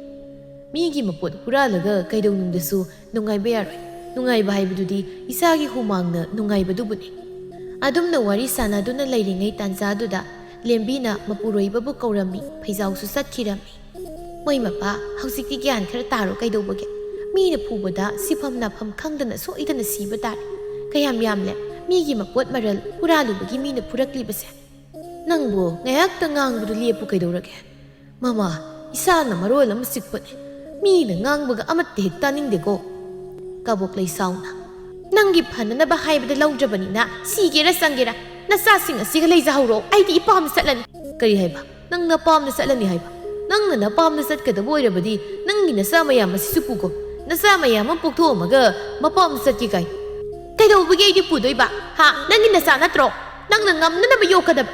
ꯃꯤꯒꯤ ꯃꯄꯣꯠ ꯍꯨꯔꯥꯜꯂꯒ ꯀꯩꯗꯧꯅꯨꯡꯗꯁꯨ ꯅꯨꯡꯉꯥꯏꯕ ꯌꯥꯔꯣꯏ ꯅꯨꯡꯉꯥꯏꯕ ꯍꯥꯏꯕꯗꯨꯗꯤ ꯏꯁꯥꯒꯤ ꯍꯨꯃꯥꯡꯅ ꯅꯨꯡꯉꯥꯏꯕꯗꯨꯕꯨꯅꯤ ꯑꯗꯨꯝꯅ ꯋꯥꯔꯤ ꯁꯥꯟꯅꯗꯨꯅ ꯂꯩꯔꯤꯉꯩ ꯇꯥꯟꯖꯥꯗꯨꯗ ꯂꯦꯝꯕꯤꯅ ꯃꯄꯨꯔꯣꯏꯕꯕꯨ ꯀꯧꯔꯝꯃꯤ ꯐꯩꯖꯥꯎꯁꯨ ꯆꯠꯈꯤꯔꯝꯃꯤ ꯃꯣꯏ ꯃꯄꯥ ꯍꯧꯖꯤꯛꯇꯤ ꯒ꯭ꯌꯥꯟ ꯈꯔ ꯇꯥꯔꯣ ꯀꯩꯗꯧꯕꯒꯦ ꯃꯤꯅ ꯐꯨꯕꯗ ꯁꯤꯐꯝ ꯅꯥꯐꯝ ꯈꯪꯗꯅ ꯁꯣꯏꯗꯅ ꯁꯤꯕ ꯇꯥꯔꯦ ꯀꯌꯥꯝ ꯌꯥꯝꯂꯦ ꯃꯤꯒꯤ ꯃꯄꯣꯠ ꯃꯔꯜ ꯍꯨꯔꯥꯜꯂꯨꯕꯒꯤ ꯃꯤꯅ ꯐꯨꯔꯛꯂꯤꯕꯁꯦ ꯅꯪꯕꯨ ꯉꯥꯏꯍꯥꯛꯇ ꯉꯥꯡꯕꯗꯨ ꯂꯦꯞꯄꯨ ꯀꯩꯗꯧꯔꯒꯦ ꯃꯃꯥ ꯏꯁꯥꯅ ꯃꯔꯣꯜ ꯑꯃ ꯆꯤꯛꯄꯅꯦ ꯃꯤꯅ ꯉꯥꯡꯕꯒ ꯑꯃꯠꯇ ꯍꯦꯛ ꯇꯥꯅꯤꯡꯗꯦꯀꯣ ꯀꯕꯣꯛꯂꯩ ꯁꯥꯎꯅ ꯅꯪꯒꯤ ꯐꯅꯅꯕ ꯍꯥꯏꯕꯗ ꯂꯧꯗ꯭ꯔꯕꯅꯤꯅ ꯁꯤꯒꯦꯔꯥ ꯆꯪꯒꯦꯔꯥ ꯅꯆꯥꯁꯤꯡ ꯑꯁꯤꯒ ꯂꯩꯖꯍꯧꯔꯣ ꯑꯩꯗꯤ ꯏꯄꯥꯝꯅ ꯆꯠꯂꯅꯤ ꯀꯔꯤ ꯍꯥꯏꯕ ꯅꯪ ꯅꯄꯥꯝꯅ ꯆꯠꯂꯅꯤ ꯍꯥꯏꯕ ꯅꯪꯅ ꯅꯄꯥꯝꯅ ꯆꯠꯀꯗꯕ ꯑꯣꯏꯔꯕꯗꯤ ꯅꯪꯒꯤ ꯅꯆꯥ ꯃꯌꯥꯝ ꯑꯁꯤꯁꯨ ꯄꯨꯀꯣ ꯅꯆꯥ ꯃꯌꯥꯝ ꯑꯃ ꯄꯣꯛꯊꯣꯛꯑꯝꯃꯒ ꯃꯄꯥꯝꯅ ꯆꯠꯀꯦ ꯀꯥꯏ ꯀꯩꯗꯧꯕꯒꯤ ꯑꯩꯗꯤ ꯄꯨꯗꯣꯏꯕ ꯍꯥ ꯅꯪꯒꯤ ꯅꯆꯥ ꯅꯠꯇ꯭ꯔꯣ ꯅꯪꯅ ꯉꯝꯅꯅꯕ ꯌꯣꯛꯀꯗꯕ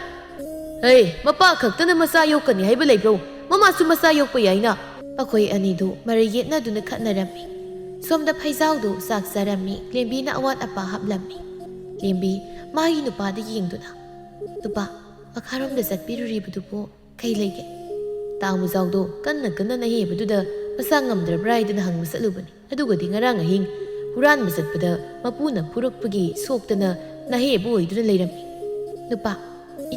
ꯍꯦ ꯃꯄꯥ ꯈꯛꯇꯅ ꯃꯆꯥ ꯌꯣꯛꯀꯅꯤ ꯍꯥꯏꯕ ꯂꯩꯕ꯭ꯔꯣ ꯃꯃꯥꯁꯨ ꯃꯆꯥ ꯌꯣꯛꯄ ꯌꯥꯏꯅ ꯑꯩꯈꯣꯏ ꯑꯅꯤꯗꯨ ꯃꯔꯩ ꯌꯦꯠꯅꯗꯨꯅ ꯈꯠꯅꯔꯝꯃꯤ ꯁꯣꯝꯗ ꯐꯩꯖꯥꯎꯗꯨ ꯆꯥꯛ ꯆꯥꯔꯝꯃꯤ ꯂꯦꯝꯕꯤꯅ ꯑꯋꯥꯠ ꯑꯄꯥ ꯍꯥꯞꯂꯝꯃꯤ ꯂꯦꯝꯕꯤ ꯃꯥꯒꯤ ꯅꯨꯄꯥꯗ ꯌꯦꯡꯗꯨꯅ ꯅꯨꯄꯥ ꯃꯈꯥꯔꯣꯝꯗ ꯆꯠꯄꯤꯔꯨꯔꯤꯕꯗꯨꯕꯨ ꯀꯩ ꯂꯩꯒꯦ ꯇꯥꯡꯃꯨꯖꯥꯎꯗꯣ ꯀꯟꯅ ꯅꯍꯦꯕꯗꯨꯗ ꯃꯁꯥ ꯉꯝꯗ꯭ꯔꯕ꯭ꯔꯥ ꯍꯥꯏꯗꯨꯅ ꯍꯪꯕ ꯆꯠꯂꯨꯕꯅꯤ ꯑꯗꯨꯒꯗꯤ ꯉꯔꯥꯡ ꯑꯍꯤꯡ ꯍꯨꯔꯥꯟꯕ ꯆꯠꯄꯗ ꯃꯄꯨꯅ ꯐꯨꯔꯛꯄꯒꯤ ꯁꯣꯛꯇꯅ ꯅꯍꯦꯕ ꯑꯣꯏꯗꯨꯅ ꯂꯩꯔꯝꯃꯤ ꯅꯨꯄꯥ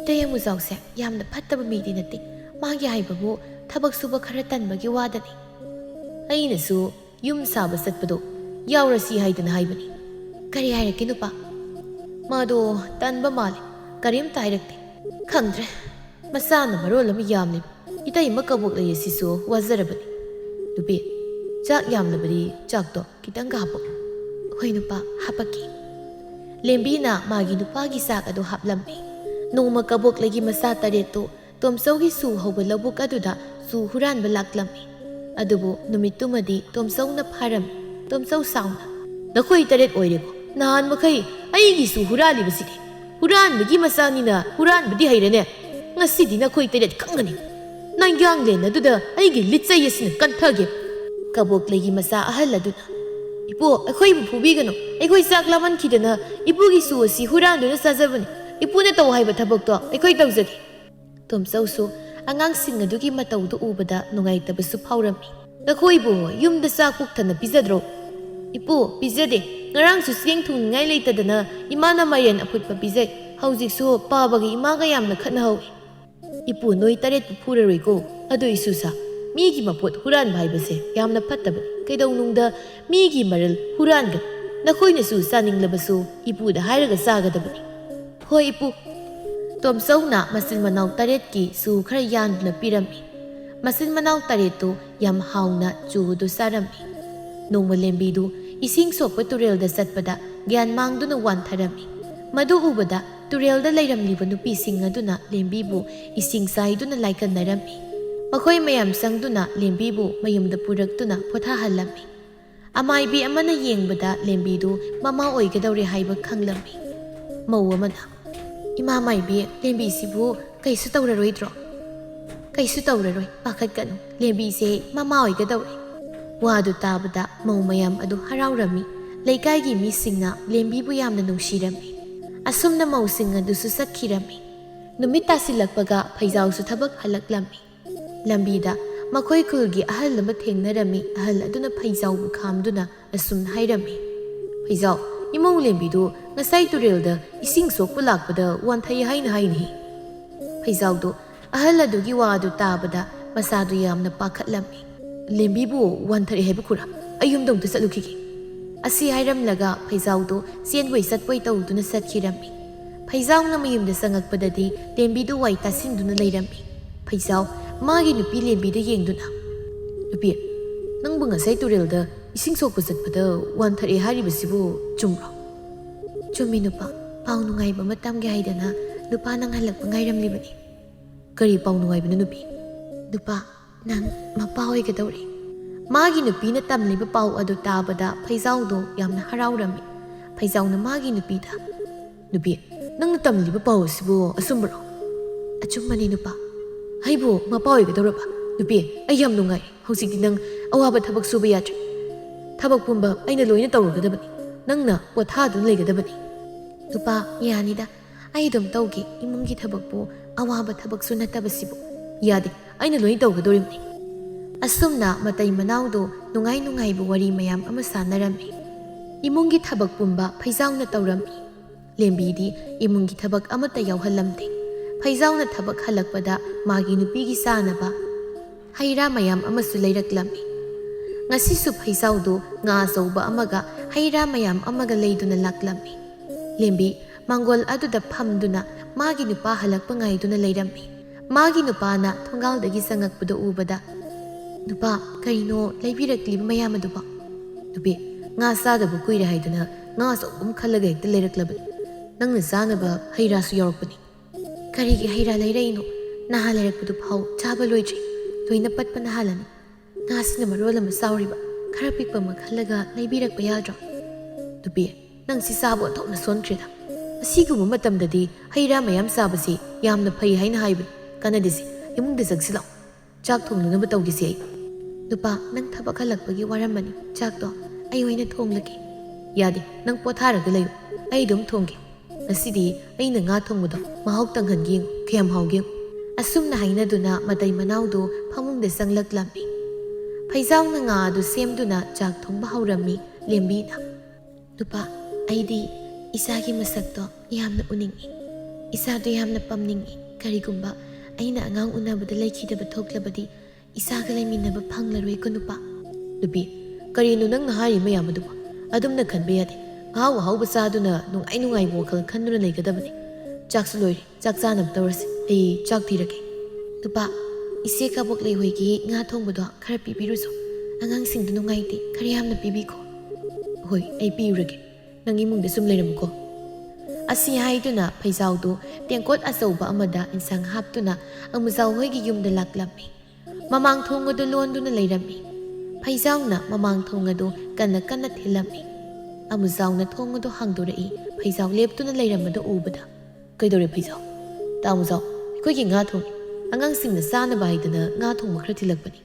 ꯏꯇꯩ ꯑꯃꯨꯖꯥꯎꯁꯦ ꯌꯥꯝꯅ ꯐꯠꯇꯕ ꯃꯤꯗꯤ ꯅꯠꯇꯦ ꯃꯥꯒꯤ ꯍꯥꯏꯕꯕꯨ ꯊꯕꯛ ꯁꯨꯕ ꯈꯔ ꯇꯟꯕꯒꯤ ꯋꯥꯗꯅꯤ ꯑꯩꯅꯁꯨ ꯌꯨꯝ ꯁꯥꯕ ꯆꯠꯄꯗꯣ ꯌꯥꯎꯔꯁꯤ ꯍꯥꯏꯗꯅ ꯍꯥꯏꯕꯅꯤ ꯀꯔꯤ ꯍꯥꯏꯔꯛꯀꯦ ꯅꯨꯄꯥ ꯃꯥꯗꯣ ꯇꯟꯕ ꯃꯥꯜꯂꯦ ꯀꯔꯤꯝꯇ ꯍꯥꯏꯔꯛꯇꯦ ꯈꯪꯗ꯭ꯔꯦ ꯃꯆꯥꯅ ꯃꯔꯣꯜ ꯑꯃ ꯌꯥꯝꯂꯤꯕ ꯏꯇꯩ ꯑꯃ ꯀꯕꯣꯛ ꯂꯩ ꯑꯁꯤꯁꯨ ꯋꯥꯖꯔꯕꯅꯤ ꯅꯨꯄꯤ ꯆꯥꯛ ꯌꯥꯝꯂꯕꯗꯤ ꯆꯥꯛꯇꯣ ꯈꯤꯇꯪꯒ ꯍꯥꯞꯄꯣ ꯍꯣꯏ ꯅꯨꯄꯥ ꯍꯥꯞꯄꯛꯀꯦ ꯂꯦꯝꯕꯤꯅ ꯃꯥꯒꯤ ꯅꯨꯄꯥꯒꯤ ꯆꯥꯛ ꯑꯗꯨ ꯍꯥꯞꯂꯝꯃꯤ ꯅꯣꯡꯃ ꯀꯕꯣꯛꯂꯩꯒꯤ ꯃꯆꯥ ꯇꯔꯦꯠꯇꯨ ꯇꯣꯝꯆꯧꯒꯤ ꯁꯨ ꯍꯧꯕ ꯂꯧꯕꯨꯛ ꯑꯗꯨꯗ ꯁꯨ ꯍꯨꯔꯥꯟꯕ ꯂꯥꯛꯂꯝꯃꯤ ꯑꯗꯨꯕꯨ ꯅꯨꯃꯤꯠꯇꯨꯃꯗꯤ ꯇꯣꯝꯆꯧꯅ ꯐꯥꯔꯝꯃꯤ ꯇꯣꯝꯆꯧ ꯁꯥꯎꯅ ꯅꯈꯣꯏ ꯇꯔꯦꯠ ꯑꯣꯏꯔꯦꯀꯣ ꯅꯍꯥꯟ ꯃꯈꯩ ꯑꯩꯒꯤꯁꯨ ꯍꯨꯔꯥꯜꯂꯤꯕꯁꯤꯗꯤ ꯍꯨꯔꯥꯟꯕꯒꯤ ꯃꯆꯥꯅꯤꯅ ꯍꯨꯔꯥꯟꯕꯗꯤ ꯍꯩꯔꯦꯅꯦ ꯉꯁꯤꯗꯤ ꯅꯈꯣꯏ ꯇꯔꯦꯠ ꯈꯪꯒꯅꯤ ꯅꯪꯌꯥꯡꯂꯦꯟ ꯑꯗꯨꯗ ꯑꯩꯒꯤ ꯂꯤꯠꯆꯩ ꯑꯁꯤꯅ ꯀꯟꯊꯒꯦ ꯀꯕꯣꯛꯂꯩꯒꯤ ꯃꯆꯥ ꯑꯍꯜ ꯑꯗꯨꯅ ꯏꯄꯨ ꯑꯩꯈꯣꯏꯕꯨ ꯐꯨꯕꯤꯒꯅꯨ ꯑꯩꯈꯣꯏ ꯆꯥꯛ ꯂꯥꯃꯟꯈꯤꯗꯅ ꯏꯄꯨꯒꯤ ꯁꯨ ꯑꯁꯤ ꯍꯨꯔꯥꯟꯗꯨꯅ ꯆꯥꯖꯕꯅꯤ ꯏꯄꯨꯅ ꯇꯧ ꯍꯥꯏꯕ ꯊꯕꯛꯇꯣ ꯑꯩꯈꯣꯏ ꯇꯧꯖꯒꯦ ꯇꯣꯝꯆꯧꯁꯨ ꯑꯉꯥꯡꯁꯤꯡ ꯑꯗꯨꯒꯤ ꯃꯇꯧꯗꯨ ꯎꯕꯗ ꯅꯨꯡꯉꯥꯏꯇꯕꯁꯨ ꯐꯥꯎꯔꯝꯃꯤ ꯅꯈꯣꯏꯕꯨ ꯌꯨꯝꯗ ꯆꯥꯛ ꯄꯨꯛꯊꯟꯅ ꯄꯤꯖꯗ꯭ꯔꯣ ꯏꯄꯨ ꯄꯤꯖꯗꯦ ꯉꯔꯥꯡꯁꯨ ꯆꯦꯡ ꯊꯨꯡꯅꯤꯡꯉꯥꯏ ꯂꯩꯇꯗꯅ ꯏꯃꯥꯅ ꯃꯥꯏꯔꯦꯟ ꯑꯐꯨꯠꯄ ꯄꯤꯖꯩ ꯍꯧꯖꯤꯛꯁꯨ ꯄꯥꯕꯒ ꯏꯃꯥꯒ ꯌꯥꯝꯅ ꯈꯠꯅꯍꯧꯏ ꯏꯄꯨ ꯅꯣꯏ ꯇꯔꯦꯠꯄꯨ ꯐꯨꯔꯔꯣꯏꯀꯣ ꯑꯗꯨ ꯏꯁꯨꯁꯥ ꯃꯤꯒꯤ ꯃꯄꯣꯠ ꯍꯨꯔꯥꯟꯕ ꯍꯥꯏꯕꯁꯦ ꯌꯥꯝꯅ ꯐꯠꯇꯕꯅꯤ ꯀꯩꯗꯧꯅꯨꯡꯗ ꯃꯤꯒꯤ ꯃꯔꯜ ꯍꯨꯔꯥꯟꯒꯅꯤ ꯅꯈꯣꯏꯅꯁꯨ ꯆꯥꯅꯤꯡꯂꯕꯁꯨ ꯏꯄꯨꯗ ꯍꯥꯏꯔꯒ ꯆꯥꯒꯗꯕꯅꯤ ꯍꯣꯏ ꯏꯄꯨ ꯇꯣꯝꯆꯧꯅ ꯃꯆꯤꯟ ꯃꯅꯥꯎ ꯇꯔꯦꯠꯀꯤ ꯆꯨ ꯈꯔ ꯌꯥꯟꯗꯨꯅ ꯄꯤꯔꯝꯃꯤ ꯃꯆꯤन मनाव तरेतु याम हाउना चूदु सारम्मी नोंमा लेंबीदु इसिंग सोप तुरेलदा चटपदा ग्यान मांगदुना वानथरम्मी मदु उबदा तुरेलदा लैरमलिबा नुपीसिंग अदुना लेंबीबु इसिंग साइदुना लाइकनरम्मी मखोय मयाम संगदुना लेंबीबु मयुमदा पुरक्तुना पोथाहल्लम्मी अमाइबी अमना येंगबदा लेंबीदु ममा ओइगदौरे हाइबा खंगलम्मी मौ अमना इमा माइबी लेंबीसिबु कैसु तौररोइद्रो कैसु तौररोइ पाखतकनु लेंबीसे ममा ओइगदौरे वादु ताबदा मौ मयाम अदु हराउरम्मी लैकाइगी मिसिंगना लेंबीबु यामना नुंसिरम्मी असुमना मौसिंग अदुसु सत्खिरम्मी नुमित तासिलक्पगा फैजाउसु थबक हलक्लम्मी लंबीदा मखोय खुलगी अहल अमा थेंगनरम्मी अहल अदुना फैजाउबु खामदुना assume हाइरम्मी फैजाउ इमौ लेंबीदु ngasai turelda ising sokpu lakpada wanthai haina haini फैजाउदु अहल अदुगी वादु ताबदा मसादु यामना पाखतलम्मी लेंबीबु wanthari हेबु खुरा अयुमदों तु चलुखिगे असि हाइरमलगा फैजाउदु सेनवै सतवै तौदुना सतखिरम्मी फैजाउना मयुमदा संगकपददि लेंबीदु वाइ तासिंदुना लैरम्मी फैजाउ मागी नुपी लेंबीदा येंगदुना नुपी नंगबु ngasai turelda ising sokpu चटपदा wanthari हारिबसिबु चुमरो चुमी नुपा पाउ नुंगाइबा मतमगे हाइदना नुपा नंग हलकपा ngaइरमलिबनि करी पाउ नुंगाइबना नुपी नुपा नंग मपा होइगदौरे मागी नुपीना तमलिबा पाउ अदु ताबदा फैजाउदो यामना हराउरम्मी फैजाउना मागी नुपीदा नुपी नंगना तमलिबा पाउ सिबो असुमरो अचुमनी नुपा हाइबो मपा होइगदौरबा नुपी अय याम नुंगाइ हौजिकदि नंग अवाबा थबक सुबा याद्रे थबक पुंबा अइना लोइना तौरगदबनि नंगना पोथादुन लेगदबनि नुपा यानिदा अइदम तौगे इमुंगी थबकपो अवाबा थबकसु नतबसिबो यादे अइना लोइन तौगदोरिमनि असुमना मतै मनाउदो नुंगाइ नुंगाइबो वरी मयाम अमा सानरम्मी इमुंगी थबक पुंबा फैजाउना तौरम्मी लेंबीदी इमुंगी थबक अमता यावहल्लमदे फैजाउना थबक हलकपदा मागी नुपीगी सानबा हैरा मयाम अमसु लैरक्लम्मी ngasisu फैजाउदो nga zauba amaga haira mayam amaga leiduna laklammi lembi mangol aduda phamduna magi nupa halakpa ngaiduna leirammi magi nupa na thongaudagi sangakpuda ubada nupa karino leibirakli mayam aduba nupi nga sadabu kuira haiduna nga sogum khalaga ekta leiraklabani nangna zanaba haira su yorokpani karigi haira leiraino naha leirakpudu phau chaba loitri loina patpa nahalani नासिना Marol अमा साउरिबा खरा पिकपा मखलगा नैबिरकपा याद्रो दुपी नंग सि साबो थोना सोनख्रेदा असिगुम मतमददि हैरा मयाम साबसि यामना फै हाइना हाइबनि कनदिसि इमुंगदा जगसिलाउ चाक थोंनुनबा तौदिसि दुपा नंग थबक हलकपगी वारमनि चाकतो ꯑꯩ ꯑꯣꯏꯅ ꯊꯣꯡꯂꯒꯦ꯫ ꯌꯥꯗꯦ, ꯅꯪ ꯄꯣꯊꯥꯔꯒ ꯂꯩꯌꯨ, ꯑꯩ ꯑꯗꯨꯝ ꯊꯣꯡꯒꯦ꯫ ꯉꯁꯤꯗꯤ ꯑꯩꯅ ꯉꯥ ꯊꯣꯡꯕꯗꯣ ꯃꯍꯥꯎ ꯇꯪꯍꯟꯒꯦ ꯌꯦꯡꯉꯨ, ꯀꯌꯥꯝ ꯍꯥꯎꯒꯦ ꯌꯦꯡꯉꯨ꯫ ꯑꯁꯨꯝꯅ ꯍꯥꯏꯅꯗꯨꯅ ꯃꯇꯩ ꯃꯅꯥꯎꯗꯨ ꯐꯃꯨꯡꯗ ꯆꯪꯂꯛꯂꯝꯃꯤ꯫ ꯐꯩꯖꯥꯎꯅ ꯉꯥ ꯑꯗꯨ ꯁꯦꯝꯗꯨꯅ ꯆꯥꯛ ꯊꯣꯡꯕ ꯍꯧꯔꯝꯃꯤ ꯂꯦꯝꯕꯤꯅ꯫ ꯅꯨꯄꯥ, ꯑꯩꯗꯤ ꯏꯆꯥꯒꯤ ꯃꯁꯛꯇꯣ ꯌꯥꯝꯅ ꯎꯅꯤꯡꯏ, ꯏꯆꯥꯗꯣ ꯌꯥꯝꯅ ꯄꯝꯅꯤꯡꯏ꯫ ꯀꯔꯤꯒꯨꯝꯕ ꯑꯩꯅ ꯑꯉꯥꯡ ꯎꯅꯕꯗ ꯂꯩꯈꯤꯗꯕ ꯊꯣꯛꯂꯕꯗꯤ ꯏꯆꯥꯒ ꯂꯩꯃꯤꯟꯅꯕ ꯐꯪꯂꯔꯣꯏꯀꯣ ꯅꯨꯄꯥ꯫ ꯅꯨꯄꯤ, ꯀꯔꯤꯅꯣ ꯅꯪꯅ ꯍꯥꯏꯔꯤ ꯃꯌꯥꯝ ꯑꯗꯨꯕꯨ? ꯑꯗꯨꯝꯅ ꯈꯟꯕ ꯌꯥꯗꯦ꯫ ꯑꯍꯥꯎ ꯑꯍꯥꯎꯕ ꯆꯥꯗꯨꯅ ꯅꯨꯡꯉꯥꯏ ꯅꯨꯡꯉꯥꯏꯕ ꯋꯥꯈꯜ ꯈꯟꯗꯨꯅ ꯂꯩꯒꯗꯕꯅꯤ꯫ ꯆꯥꯛꯁꯨ ꯂꯣꯏꯔꯦ, ꯆꯥꯛ ꯆꯥꯅꯕ ꯇꯧꯔꯁꯤ꯫ ꯑꯩ ꯆꯥꯛ ꯊꯤꯔꯒꯦ꯫ ꯅꯨꯄꯥ, ꯏꯆꯦ ꯀꯕꯣꯛꯂꯩ ꯍꯣꯏꯒꯤ ꯉꯥ ꯊꯣꯡꯕꯗꯣ ꯈꯔ ꯄꯤꯕꯤꯔꯨꯆꯣ꯫ ꯑꯉꯥꯡꯁꯤꯡꯗꯨ ꯅꯨꯡꯉꯥꯏꯇꯦ, ꯈꯔ ꯌꯥꯝꯅ ꯄꯤꯕꯤꯈꯣ꯫ ꯍꯣꯏ, ꯑꯩ ꯄꯤꯔꯨꯔꯒꯦ, ꯅꯪ ꯏꯃꯨꯡꯗ ꯁꯨꯝ ꯂꯩꯔꯝꯃꯨꯀꯣ꯫ ꯑꯁꯤ ꯍꯥꯏꯗꯨꯅ ꯐꯩꯖꯥꯎꯗꯨ ꯇꯦꯡꯀꯣꯠ ꯑꯆꯧꯕ ꯑꯃꯗ ꯏꯟꯁꯥꯡ ꯍꯥꯞꯇꯨꯅ ꯑꯃꯨꯖꯥꯎ ꯍꯣꯏꯒꯤ ꯌꯨꯝꯗ ꯂꯥꯛꯂꯝꯃꯤ꯫ ꯃꯃꯥꯡ ꯊꯣꯡ ꯑꯗꯨ ꯂꯣꯟꯗꯨꯅ ꯂꯩꯔꯝꯃꯤ꯫ ꯐꯩꯖꯥꯎꯅ ꯃꯃꯥꯡ ꯊꯣꯡ ꯑꯗꯨ ꯀꯟꯅ ꯀꯟꯅ ꯊꯤꯜꯂꯝꯃꯤ꯫ ꯑꯃꯨꯖꯥꯎꯅ ꯊꯣꯡ ꯑꯗꯨ ꯍꯥꯡꯗꯣꯔꯛꯏ ꯐꯩꯖꯥꯎ ꯂꯦꯞꯇꯨꯅ ꯂꯩꯔꯝꯕꯗꯨ ꯎꯕꯗ꯫ ꯀꯩꯗꯧꯔꯦ ꯐꯩꯖꯥꯎ? ꯇꯥꯃꯨꯖꯥꯎ, ꯑꯩꯈꯣꯏꯒꯤ ꯉꯥ ꯊꯣꯡꯉꯤ꯫ ꯑꯉꯥꯡꯁꯤꯡꯅ ꯆꯥꯅꯕ ꯍꯥꯏꯗꯅ ꯉꯥ ꯊꯣꯡꯕ ꯈꯔ ꯊꯤꯜꯂꯛꯄꯅꯤ꯫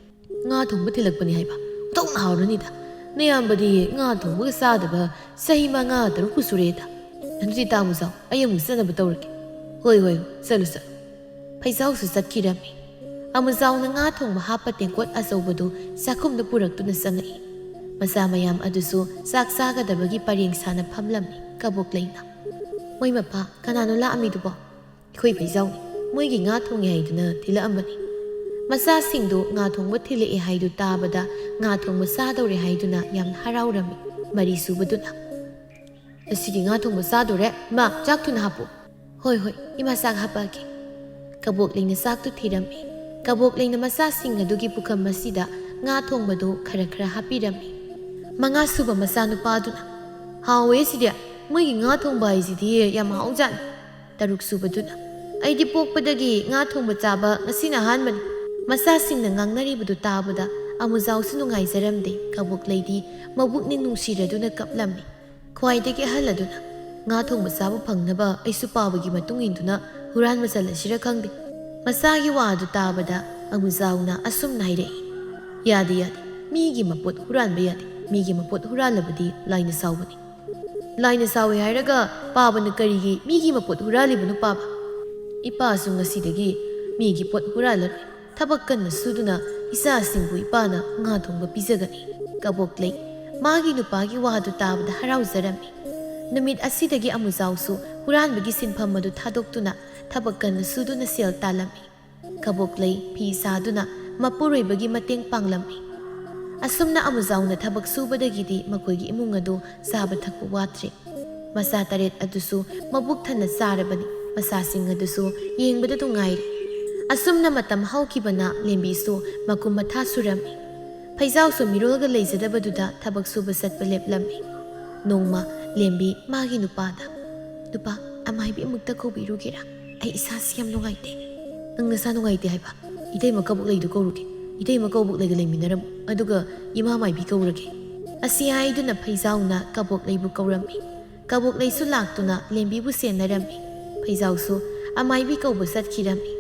ꯉꯥ ꯊꯣꯡꯕ ꯊꯤꯜꯂꯛꯄꯅꯤ ꯍꯥꯏꯕ? ꯑꯣꯟꯊꯣꯛꯅ ꯍꯥꯎꯔꯅꯤꯗ꯫ ꯅꯌꯥꯝꯕꯗꯤ ꯉꯥ ꯊꯣꯡꯕꯒ ꯆꯥꯗꯕ ꯆꯍꯤ 5-6ꯄꯨ ꯁꯨꯔꯦꯗ꯫ ꯑꯗꯨꯗꯤ ꯇꯥꯃꯨꯖꯥꯎ, ꯑꯩ ꯑꯃꯨꯛ ꯆꯠꯅꯕ ꯇꯧꯔꯒꯦ꯫ ꯍꯣꯏ ꯍꯣꯏ, ꯆꯠꯂꯨ ꯆꯠꯂꯨ꯫ ꯐꯩꯖꯥꯎꯁꯨ ꯆꯠꯈꯤꯔꯝꯃꯤ꯫ ꯑꯃꯨꯖꯥꯎꯅ ꯉꯥ ꯊꯣꯡꯕ ꯍꯥꯞꯄ ꯇꯦꯡꯀꯣꯠ ꯑꯆꯧꯕꯗꯨ ꯆꯥꯛꯈꯨꯝꯗ ꯄꯨꯔꯛꯇꯨꯅ ꯆꯪꯉꯛꯏ꯫ ꯃꯆꯥ ꯃꯌꯥꯝ ꯑꯗꯨꯁꯨ ꯆꯥꯛ ꯆꯥꯒꯗꯕꯒꯤ ꯄꯔꯦꯡ ꯁꯥꯅ ꯐꯝꯂꯝꯃꯤ ꯀꯕꯣꯛꯂꯩꯅ꯫ ꯃꯣꯏ ꯃꯄꯥ, ꯀꯅꯥꯅꯣ ꯂꯥꯛꯑꯝꯃꯤꯗꯨꯕꯣ? ꯑꯩꯈꯣꯏ ꯐꯩꯖꯥꯎꯅꯤ, ꯃꯣꯏꯒꯤ ꯉꯥ ꯊꯣꯡꯉꯦ ꯍꯥꯏꯗꯨꯅ ꯊꯤꯜꯂꯛꯑꯝꯕꯅꯤ꯫ ꯃꯆꯥꯁꯤꯡꯗꯨ ꯉꯥ ꯊꯣꯡꯕ ꯊꯤꯜꯂꯛꯑꯦ ꯍꯥꯏꯗꯨ ꯇꯥꯕꯗ ꯉꯥ ꯊꯣꯡꯕ ꯆꯥꯗꯧꯔꯦ ꯍꯥꯏꯗꯨꯅ ꯌꯥꯝꯅ ꯍꯔꯥꯎꯔꯝꯃꯤ ꯃꯔꯤ ꯁꯨꯕꯗꯨꯅ꯫ ꯑꯁꯤꯗꯤ ꯉꯥ ꯊꯣꯡꯕ ꯆꯥꯗꯣꯔꯦ, ꯏꯃꯥ ꯆꯥꯛ ꯊꯨꯅ ꯍꯥꯞꯄꯨ꯫ ꯍꯣꯏ ꯍꯣꯏ, ꯏꯃꯥ ꯆꯥꯛ ꯍꯥꯞꯄꯛꯑꯒꯦ꯫ ꯀꯕꯣꯛꯂꯩꯅ ꯆꯥꯛꯇꯨ ꯊꯤꯔꯝꯃꯤ꯫ ꯀꯕꯣꯛꯂꯩꯅ ꯃꯆꯥꯁꯤꯡ ꯑꯗꯨꯒꯤ ꯄꯨꯈꯝ ꯑꯁꯤꯗ ꯉꯥ ꯊꯣꯡꯕꯗꯨ ꯈꯔ ꯈꯔ ꯍꯥꯞꯄꯤꯔꯝꯃꯤ꯫ 5ꯁꯨꯕ ꯃꯆꯥꯅꯨꯄꯥꯗꯨꯅ, ꯍꯥꯎꯋꯦ ꯁꯤꯗꯤ, ꯃꯣꯏꯒꯤ ꯉꯥ ꯊꯣꯡꯕ ꯍꯥꯏꯁꯤꯗꯤ ꯌꯥꯝ ꯍꯥꯎꯖꯥꯠꯅꯤ꯫ 6ꯁꯨꯕꯗꯨꯅ, ꯑꯩꯗꯤ ꯄꯣꯛꯄꯗꯒꯤ ꯉꯥ ꯊꯣꯡꯕ ꯆꯥꯕ ꯉꯁꯤꯅ ꯑꯍꯥꯟꯕꯅꯤ꯫ ꯃꯆꯥꯁꯤꯡꯅ ꯉꯥꯡꯅꯔꯤꯕꯗꯨ ꯇꯥꯕꯗ ꯑꯃꯨꯖꯥꯎꯁꯨ ꯅꯨꯡꯉꯥꯏꯖꯔꯝꯗꯦ꯫ ꯀꯕꯣꯛꯂꯩꯗꯤ ꯃꯕꯨꯛꯅꯤꯡ ꯅꯨꯡꯁꯤꯔꯗꯨꯅ ꯀꯞꯂꯝꯃꯤ꯫ ꯈ꯭ꯋꯥꯏꯗꯒꯤ ꯑꯍꯜ ꯑꯗꯨꯅ, ꯉꯥ ꯊꯣꯡꯕ ꯆꯥꯕ ꯐꯪꯅꯕ ꯑꯩꯁꯨ ꯄꯥꯕꯒꯤ ꯃꯇꯨꯡ ꯏꯟꯗꯨꯅ ꯍꯨꯔꯥꯟꯕ ꯆꯠꯂꯁꯤꯔ ꯈꯪꯗꯦ꯫ ꯃꯆꯥꯒꯤ ꯋꯥ ꯑꯗꯨ ꯇꯥꯕꯗ ꯑꯃꯨꯖꯥꯎꯅ ꯑꯁꯨꯝꯅ ꯍꯥꯏꯔꯛꯏ꯫ ꯌꯥꯗꯦ ꯌꯥꯗꯦ, ꯃꯤꯒꯤ ꯃꯄꯣꯠ ꯍꯨꯔꯥꯟꯕ ꯌꯥꯗꯦ꯫ ꯃꯤꯒꯤ ꯃꯄꯣꯠ ꯍꯨꯔꯥꯜꯂꯕꯗꯤ ꯂꯥꯏꯅ ꯁꯥꯎꯕꯅꯤ꯫ ꯂꯥꯏꯅ ꯁꯥꯎꯋꯦ ꯍꯥꯏꯔꯒ ꯄꯥꯕꯅ ꯀꯔꯤꯒꯤ ꯃꯤꯒꯤ ꯃꯄꯣꯠ ꯍꯨꯔꯥꯜꯂꯤꯕꯅꯣ ꯄꯥꯕ? ꯏꯄꯥꯁꯨ ꯉꯁꯤꯗꯒꯤ ꯃꯤꯒꯤ ꯄꯣꯠ ꯍꯨꯔꯥꯜꯂꯔꯣꯏ꯫ ꯊꯕꯛ ꯀꯟꯅ ꯁꯨꯗꯨꯅ ꯏꯆꯥꯁꯤꯡꯕꯨ ꯏꯄꯥꯅ ꯉꯥ ꯊꯣꯡꯕ ꯄꯤꯖꯒꯅꯤ꯫ ꯀꯕꯣꯛꯂꯩ ꯃꯥꯒꯤ ꯅꯨꯄꯥꯒꯤ ꯋꯥꯗꯨ ꯇꯥꯕꯗ ꯍꯔꯥꯎꯖꯔꯝꯃꯤ꯫ ꯅꯨꯃꯤꯠ ꯑꯁꯤꯗꯒꯤ ꯑꯃꯨꯖꯥꯎꯁꯨ ꯍꯨꯔꯥꯟꯕꯒꯤ ꯁꯤꯟꯐꯝ ꯑꯗꯨ ꯊꯥꯗꯣꯛꯇꯨꯅ ꯊꯕꯛ ꯀꯟꯅ ꯁꯨꯗꯨꯅ ꯁꯦꯜ ꯇꯥꯜꯂꯝꯃꯤ꯫ ꯀꯕꯣꯛꯂꯩ ꯐꯤ ꯁꯥꯗꯨꯅ ꯃꯄꯨꯔꯣꯏꯕꯒꯤ ꯃꯇꯦꯡ ꯄꯥꯡꯂꯝꯃꯤ꯫ ꯑꯁꯨꯝꯅ ꯑꯃꯨꯖꯥꯎꯅ ꯊꯕꯛ ꯁꯨꯕꯗꯒꯤꯗꯤ ꯃꯈꯣꯏꯒꯤ ꯏꯃꯨꯡ ꯑꯗꯨ ꯆꯥꯕ ꯊꯛꯄ ꯋꯥꯠꯇ꯭ꯔꯦ꯫ ꯃꯆꯥ 9 ꯑꯗꯨꯁꯨ ꯃꯕꯨꯛ ꯊꯟꯅ ꯆꯥꯔꯕꯅꯤ꯫ ꯃꯆꯥꯁꯤꯡ ꯑꯗꯨꯁꯨ ꯌꯦꯡꯕꯗ ꯅꯨꯡꯉꯥꯏꯔꯦ꯫ ꯑꯁꯨꯝꯅ ꯃꯇꯝ ꯍꯧꯈꯤꯕꯅ ꯂꯦꯝꯕꯤꯁꯨ ꯃꯀꯨꯝ ꯃꯊꯥ ꯁꯨꯔꯝꯃꯤ꯫ ꯐꯩꯖꯥꯎꯁꯨ ꯃꯤꯔꯣꯜꯒ ꯂꯩꯖꯗꯕꯗꯨꯗ ꯊꯕꯛ ꯁꯨꯕ ꯆꯠꯄ ꯂꯦꯞꯂꯝꯃꯤ꯫ ꯅꯣꯡꯃ ꯂꯦꯝꯕꯤ ꯃꯥꯒꯤ ꯅꯨꯄꯥꯗ, ꯅꯨꯄꯥ, ꯑꯃꯥꯏꯕꯤ ꯑꯃꯨꯛꯇ ꯀꯧꯕꯤꯔꯨꯒꯦꯔꯥ? ꯑꯩ ꯏꯁꯥꯁꯤ ꯌꯥꯝ ꯅꯨꯡꯉꯥꯏꯇꯦ꯫ ꯅꯪ ꯅꯁꯥ ꯅꯨꯡꯉꯥꯏꯇꯦ ꯍꯥꯏꯕ? ꯏꯇꯩꯃ ꯀꯕꯣꯛꯂꯩꯗꯨ ꯀꯧꯔꯨꯒꯦ꯫ ꯏꯇꯩꯃ ꯀꯕꯣꯛꯂꯩꯒ ꯂꯩꯃꯤꯟꯅꯔꯝꯃꯨ, ꯑꯗꯨꯒ ꯏꯃꯥ ꯃꯥꯏꯕꯤ ꯀꯧꯔꯒꯦ꯫ ꯑꯁꯤ ꯍꯥꯏꯗꯨꯅ ꯐꯩꯖꯥꯎꯅ ꯀꯕꯣꯛꯂꯩꯕꯨ ꯀꯧꯔꯝꯃꯤ꯫ ꯀꯕꯣꯛꯂꯩꯁꯨ ꯂꯥꯛꯇꯨꯅ ꯂꯦꯝꯕꯤꯕꯨ ꯁꯦꯟꯅꯔꯝꯃꯤ꯫ ꯐꯩꯖꯥꯎꯁꯨ ꯑꯃꯥꯏꯕꯤ ꯀꯧꯕ ꯆꯠꯈꯤꯔꯝꯃꯤ꯫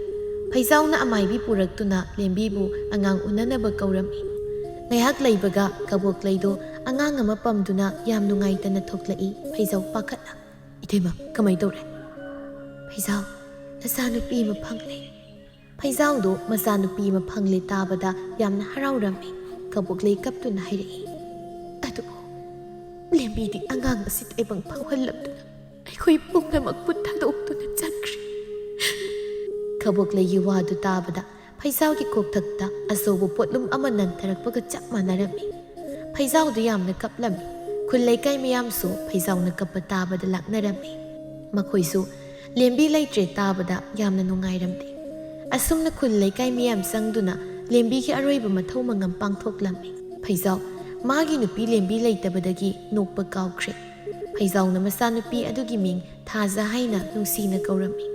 ꯐꯩꯖꯥꯎꯅ ꯑꯃꯥꯏꯕꯤ ꯄꯨꯔꯛꯇꯨꯅ ꯂꯦꯝꯕꯤꯕꯨ ꯑꯉꯥꯡ ꯎꯅꯅꯕ ꯀꯧꯔꯝꯃꯤ꯫ ꯉꯥꯏꯍꯥꯛ ꯂꯩꯕꯒ ꯀꯕꯣꯛꯂꯩꯗꯨ ꯑꯉꯥꯡ ꯑꯃ ꯄꯝꯗꯨꯅ ꯌꯥꯝ ꯅꯨꯡꯉꯥꯏꯇꯅ ꯊꯣꯛꯂꯛꯏ ꯐꯩꯖꯥꯎ ꯄꯥꯈꯠꯅ꯫ ꯏꯇꯩꯃ, ꯀꯃꯥꯏꯅ ꯇꯧꯔꯦ? ꯐꯩꯖꯥꯎ, ꯅꯆꯥꯅꯨꯄꯤ ꯑꯃ ꯐꯪꯂꯦ꯫ ꯐꯩꯖꯥꯎꯗꯨ ꯃꯆꯥꯅꯨꯄꯤ ꯑꯃ ꯐꯪꯂꯦ ꯇꯥꯕꯗ ꯌꯥꯝꯅ ꯍꯔꯥꯎꯔꯝꯃꯤ꯫ ꯀꯕꯣꯛꯂꯩ ꯀꯞꯇꯨꯅ ꯍꯥꯏꯔꯛꯏ, ꯑꯗꯨꯕꯨ ꯂꯦꯝꯕꯤꯗꯤ ꯑꯉꯥꯡ ꯑꯁꯤ ꯇꯥꯏꯕꯪ ꯐꯥꯎꯍꯜꯂꯝꯗꯨꯅ ꯑꯩꯈꯣꯏ ꯄꯨꯝꯅꯃꯛꯄꯨ ꯊꯥꯗꯣꯛꯇꯨꯅ ꯆꯠꯈ꯭ꯔꯦ꯫ ꯀꯕꯣꯛꯂꯩꯒꯤ ꯋꯥꯗꯨ ꯇꯥꯕꯗ ꯐꯩꯖꯥꯎꯒꯤ ꯀꯣꯛꯊꯛꯇ ꯑꯆꯧꯕ ꯄꯣꯠꯂꯨꯝ ꯑꯃ ꯅꯟꯊꯔꯛꯄꯒ ꯆꯞ ꯃꯥꯟꯅꯔꯝꯃꯤ꯫ ꯐꯩꯖꯥꯎꯗꯨ ꯌꯥꯝꯅ ꯀꯞꯂꯝꯃꯤ꯫ ꯈꯨꯜ ꯂꯩꯀꯥꯏ ꯃꯌꯥꯝꯁꯨ ꯐꯩꯖꯥꯎꯅ ꯀꯞꯄ ꯇꯥꯕꯗ ꯂꯥꯛꯅꯔꯝꯃꯤ꯫ ꯃꯈꯣꯏꯁꯨ ꯂꯦꯝꯕꯤ ꯂꯩꯇ꯭ꯔꯦ ꯇꯥꯕꯗ ꯌꯥꯝꯅ ꯅꯨꯡꯉꯥꯏꯔꯝꯗꯦ꯫ ꯑꯁꯨꯝꯅ ꯈꯨꯜ ꯂꯩꯀꯥꯏ ꯃꯌꯥꯝ ꯆꯪꯗꯨꯅ ꯂꯦꯝꯕꯤꯒꯤ ꯑꯔꯣꯏꯕ ꯃꯊꯧ ꯃꯉꯝ ꯄꯥꯡꯊꯣꯛꯂꯝꯃꯤ꯫ ꯐꯩꯖꯥꯎ ꯃꯥꯒꯤ ꯅꯨꯄꯤ ꯂꯦꯝꯕꯤ ꯂꯩꯇꯕꯗꯒꯤ ꯅꯣꯛꯄ ꯀꯥꯎꯈ꯭ꯔꯦ꯫ ꯐꯩꯖꯥꯎꯅ ꯃꯆꯥꯅꯨꯄꯤ ꯑꯗꯨꯒꯤ ꯃꯤꯡ ꯊꯥꯖ ꯍꯥꯏꯅ ꯅꯨꯡꯁꯤꯅ ꯀꯧꯔꯝꯃꯤ꯫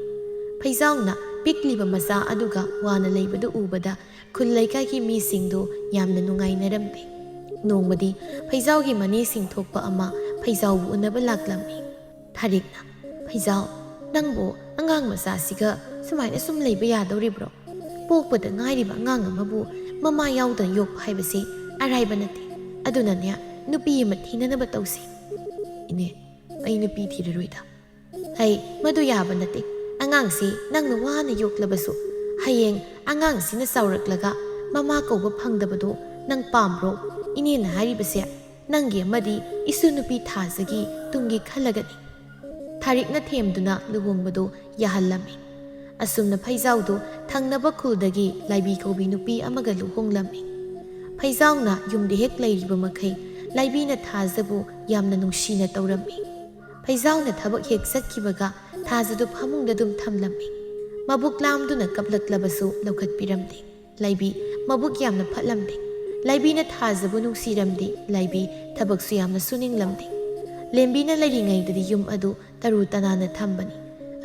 ꯐꯩꯖꯥꯎꯅ ꯄꯤꯛꯂꯤꯕ ꯃꯆꯥ ꯑꯗꯨꯒ ꯋꯥꯅ ꯂꯩꯕꯗꯨ ꯎꯕꯗ ꯈꯨꯜ ꯂꯩꯀꯥꯏꯒꯤ ꯃꯤꯁꯤꯡꯗꯨ ꯌꯥꯝꯅ ꯅꯨꯡꯉꯥꯏꯅꯔꯝꯗꯦ꯫ ꯅꯣꯡꯃꯗꯤ ꯐꯩꯖꯥꯎꯒꯤ ꯃꯅꯦꯁꯤꯡ ꯊꯣꯛꯄ ꯑꯃ ꯐꯩꯖꯥꯎꯕꯨ ꯎꯅꯕ ꯂꯥꯛꯂꯝꯃꯤ꯫ ꯊꯥꯔꯤꯛꯅ, ꯐꯩꯖꯥꯎ, ꯅꯪꯕꯨ ꯑꯉꯥꯡ ꯃꯆꯥꯁꯤꯒ ꯁꯨꯃꯥꯏꯅ ꯁꯨꯝ ꯂꯩꯕ ꯌꯥꯗꯧꯔꯤꯕ꯭ꯔꯣ? ꯄꯣꯛꯄꯗ ꯉꯥꯏꯔꯤꯕ ꯑꯉꯥꯡ ꯑꯃꯕꯨ ꯃꯃꯥ ꯌꯥꯎꯗꯅ ꯌꯣꯛꯄ ꯍꯥꯏꯕꯁꯤ ꯑꯔꯥꯏꯕ ꯅꯠꯇꯦ꯫ ꯑꯗꯨꯅꯅꯦ ꯅꯨꯄꯤ ꯑꯃ ꯊꯤꯅꯅꯕ ꯇꯧꯁꯤ. ꯏꯅꯦ, ꯑꯩ ꯅꯨꯄꯤ ꯊꯤꯔꯔꯣꯏꯗ. ꯍꯩ, ꯃꯗꯨ ꯌꯥꯕ ꯅꯠꯇꯦ. ꯑꯉꯥꯡꯁꯤ ꯅꯪꯅ ꯋꯥꯅ ꯌꯣꯛꯂꯕꯁꯨ ꯍꯌꯦꯡ ꯑꯉꯥꯡꯁꯤꯅ ꯆꯥꯎꯔꯛꯂꯒ ꯃꯃꯥ ꯀꯧꯕ ꯐꯪꯗꯕꯗꯣ ꯅꯪ ꯄꯥꯝꯕ꯭ꯔꯣ? ꯏꯅꯦꯅ ꯍꯥꯏꯔꯤꯕꯁꯦ ꯅꯪꯒꯤ ꯑꯃꯗꯤ ꯏꯁꯨ ꯅꯨꯄꯤ ꯊꯥꯖꯒꯤ ꯇꯨꯡꯒꯤ ꯈꯜꯂꯒꯅꯤ. ꯊꯥꯔꯤꯛꯅ ꯊꯦꯝꯗꯨꯅ ꯂꯨꯍꯣꯡꯕꯗꯣ ꯌꯥꯍꯜꯂꯝꯃꯤ. ꯑꯁꯨꯝꯅ ꯐꯩꯖꯥꯎꯗꯣ ꯊꯪꯅꯕ ꯈꯨꯜꯗꯒꯤ ꯂꯥꯏꯕꯤ ꯀꯧꯕꯤ ꯅꯨꯄꯤ ꯑꯃꯒ ꯂꯨꯍꯣꯡꯂꯝꯃꯤ. ꯐꯩꯖꯥꯎꯅ ꯌꯨꯝꯗ ꯍꯦꯛ ꯂꯩꯔꯤꯕ ꯃꯈꯩ ꯂꯥꯏꯕꯤꯅ ꯊꯥꯖꯕꯨ ꯌꯥꯝꯅ ꯅꯨꯡꯁꯤꯅ ꯇꯧꯔꯝꯃꯤ. ꯐꯩꯖꯥꯎꯅ ꯊꯕꯛ ꯍꯦꯛ ꯆꯠꯈꯤꯕꯒ ꯊꯥꯖꯗꯨ ꯐꯃꯨꯡꯗ ꯑꯗꯨം ꯊꯝꯂꯝꯃꯤ. ꯃꯕꯨꯛ ꯂꯥꯝꯗꯨꯅ ꯀꯞꯂꯛꯂꯕꯁꯨ ꯂꯧꯈꯠꯄꯤꯔꯝꯗꯦ. ꯂꯥꯏꯕꯤ ꯃꯕꯨꯛ ꯌꯥꯝꯅ ꯐꯠꯂꯝꯗꯦ. ꯂꯥꯏꯕꯤꯅ ꯊꯥꯖꯕꯨ ꯅꯨꯡꯁꯤꯔꯝꯗꯦ. ꯂꯥꯏꯕꯤ ꯊꯕꯛꯁꯨ ꯌꯥꯝꯅ ꯁꯨꯅꯤꯡꯂꯝꯗꯦ. ꯂꯦꯝꯕꯤꯅ ꯂꯩꯔꯤꯉꯩꯗꯗꯤ ꯌꯨꯝ ꯑꯗꯨ ꯇꯔꯨ ꯇꯅꯥꯟꯅ ꯊꯝꯕꯅꯤ.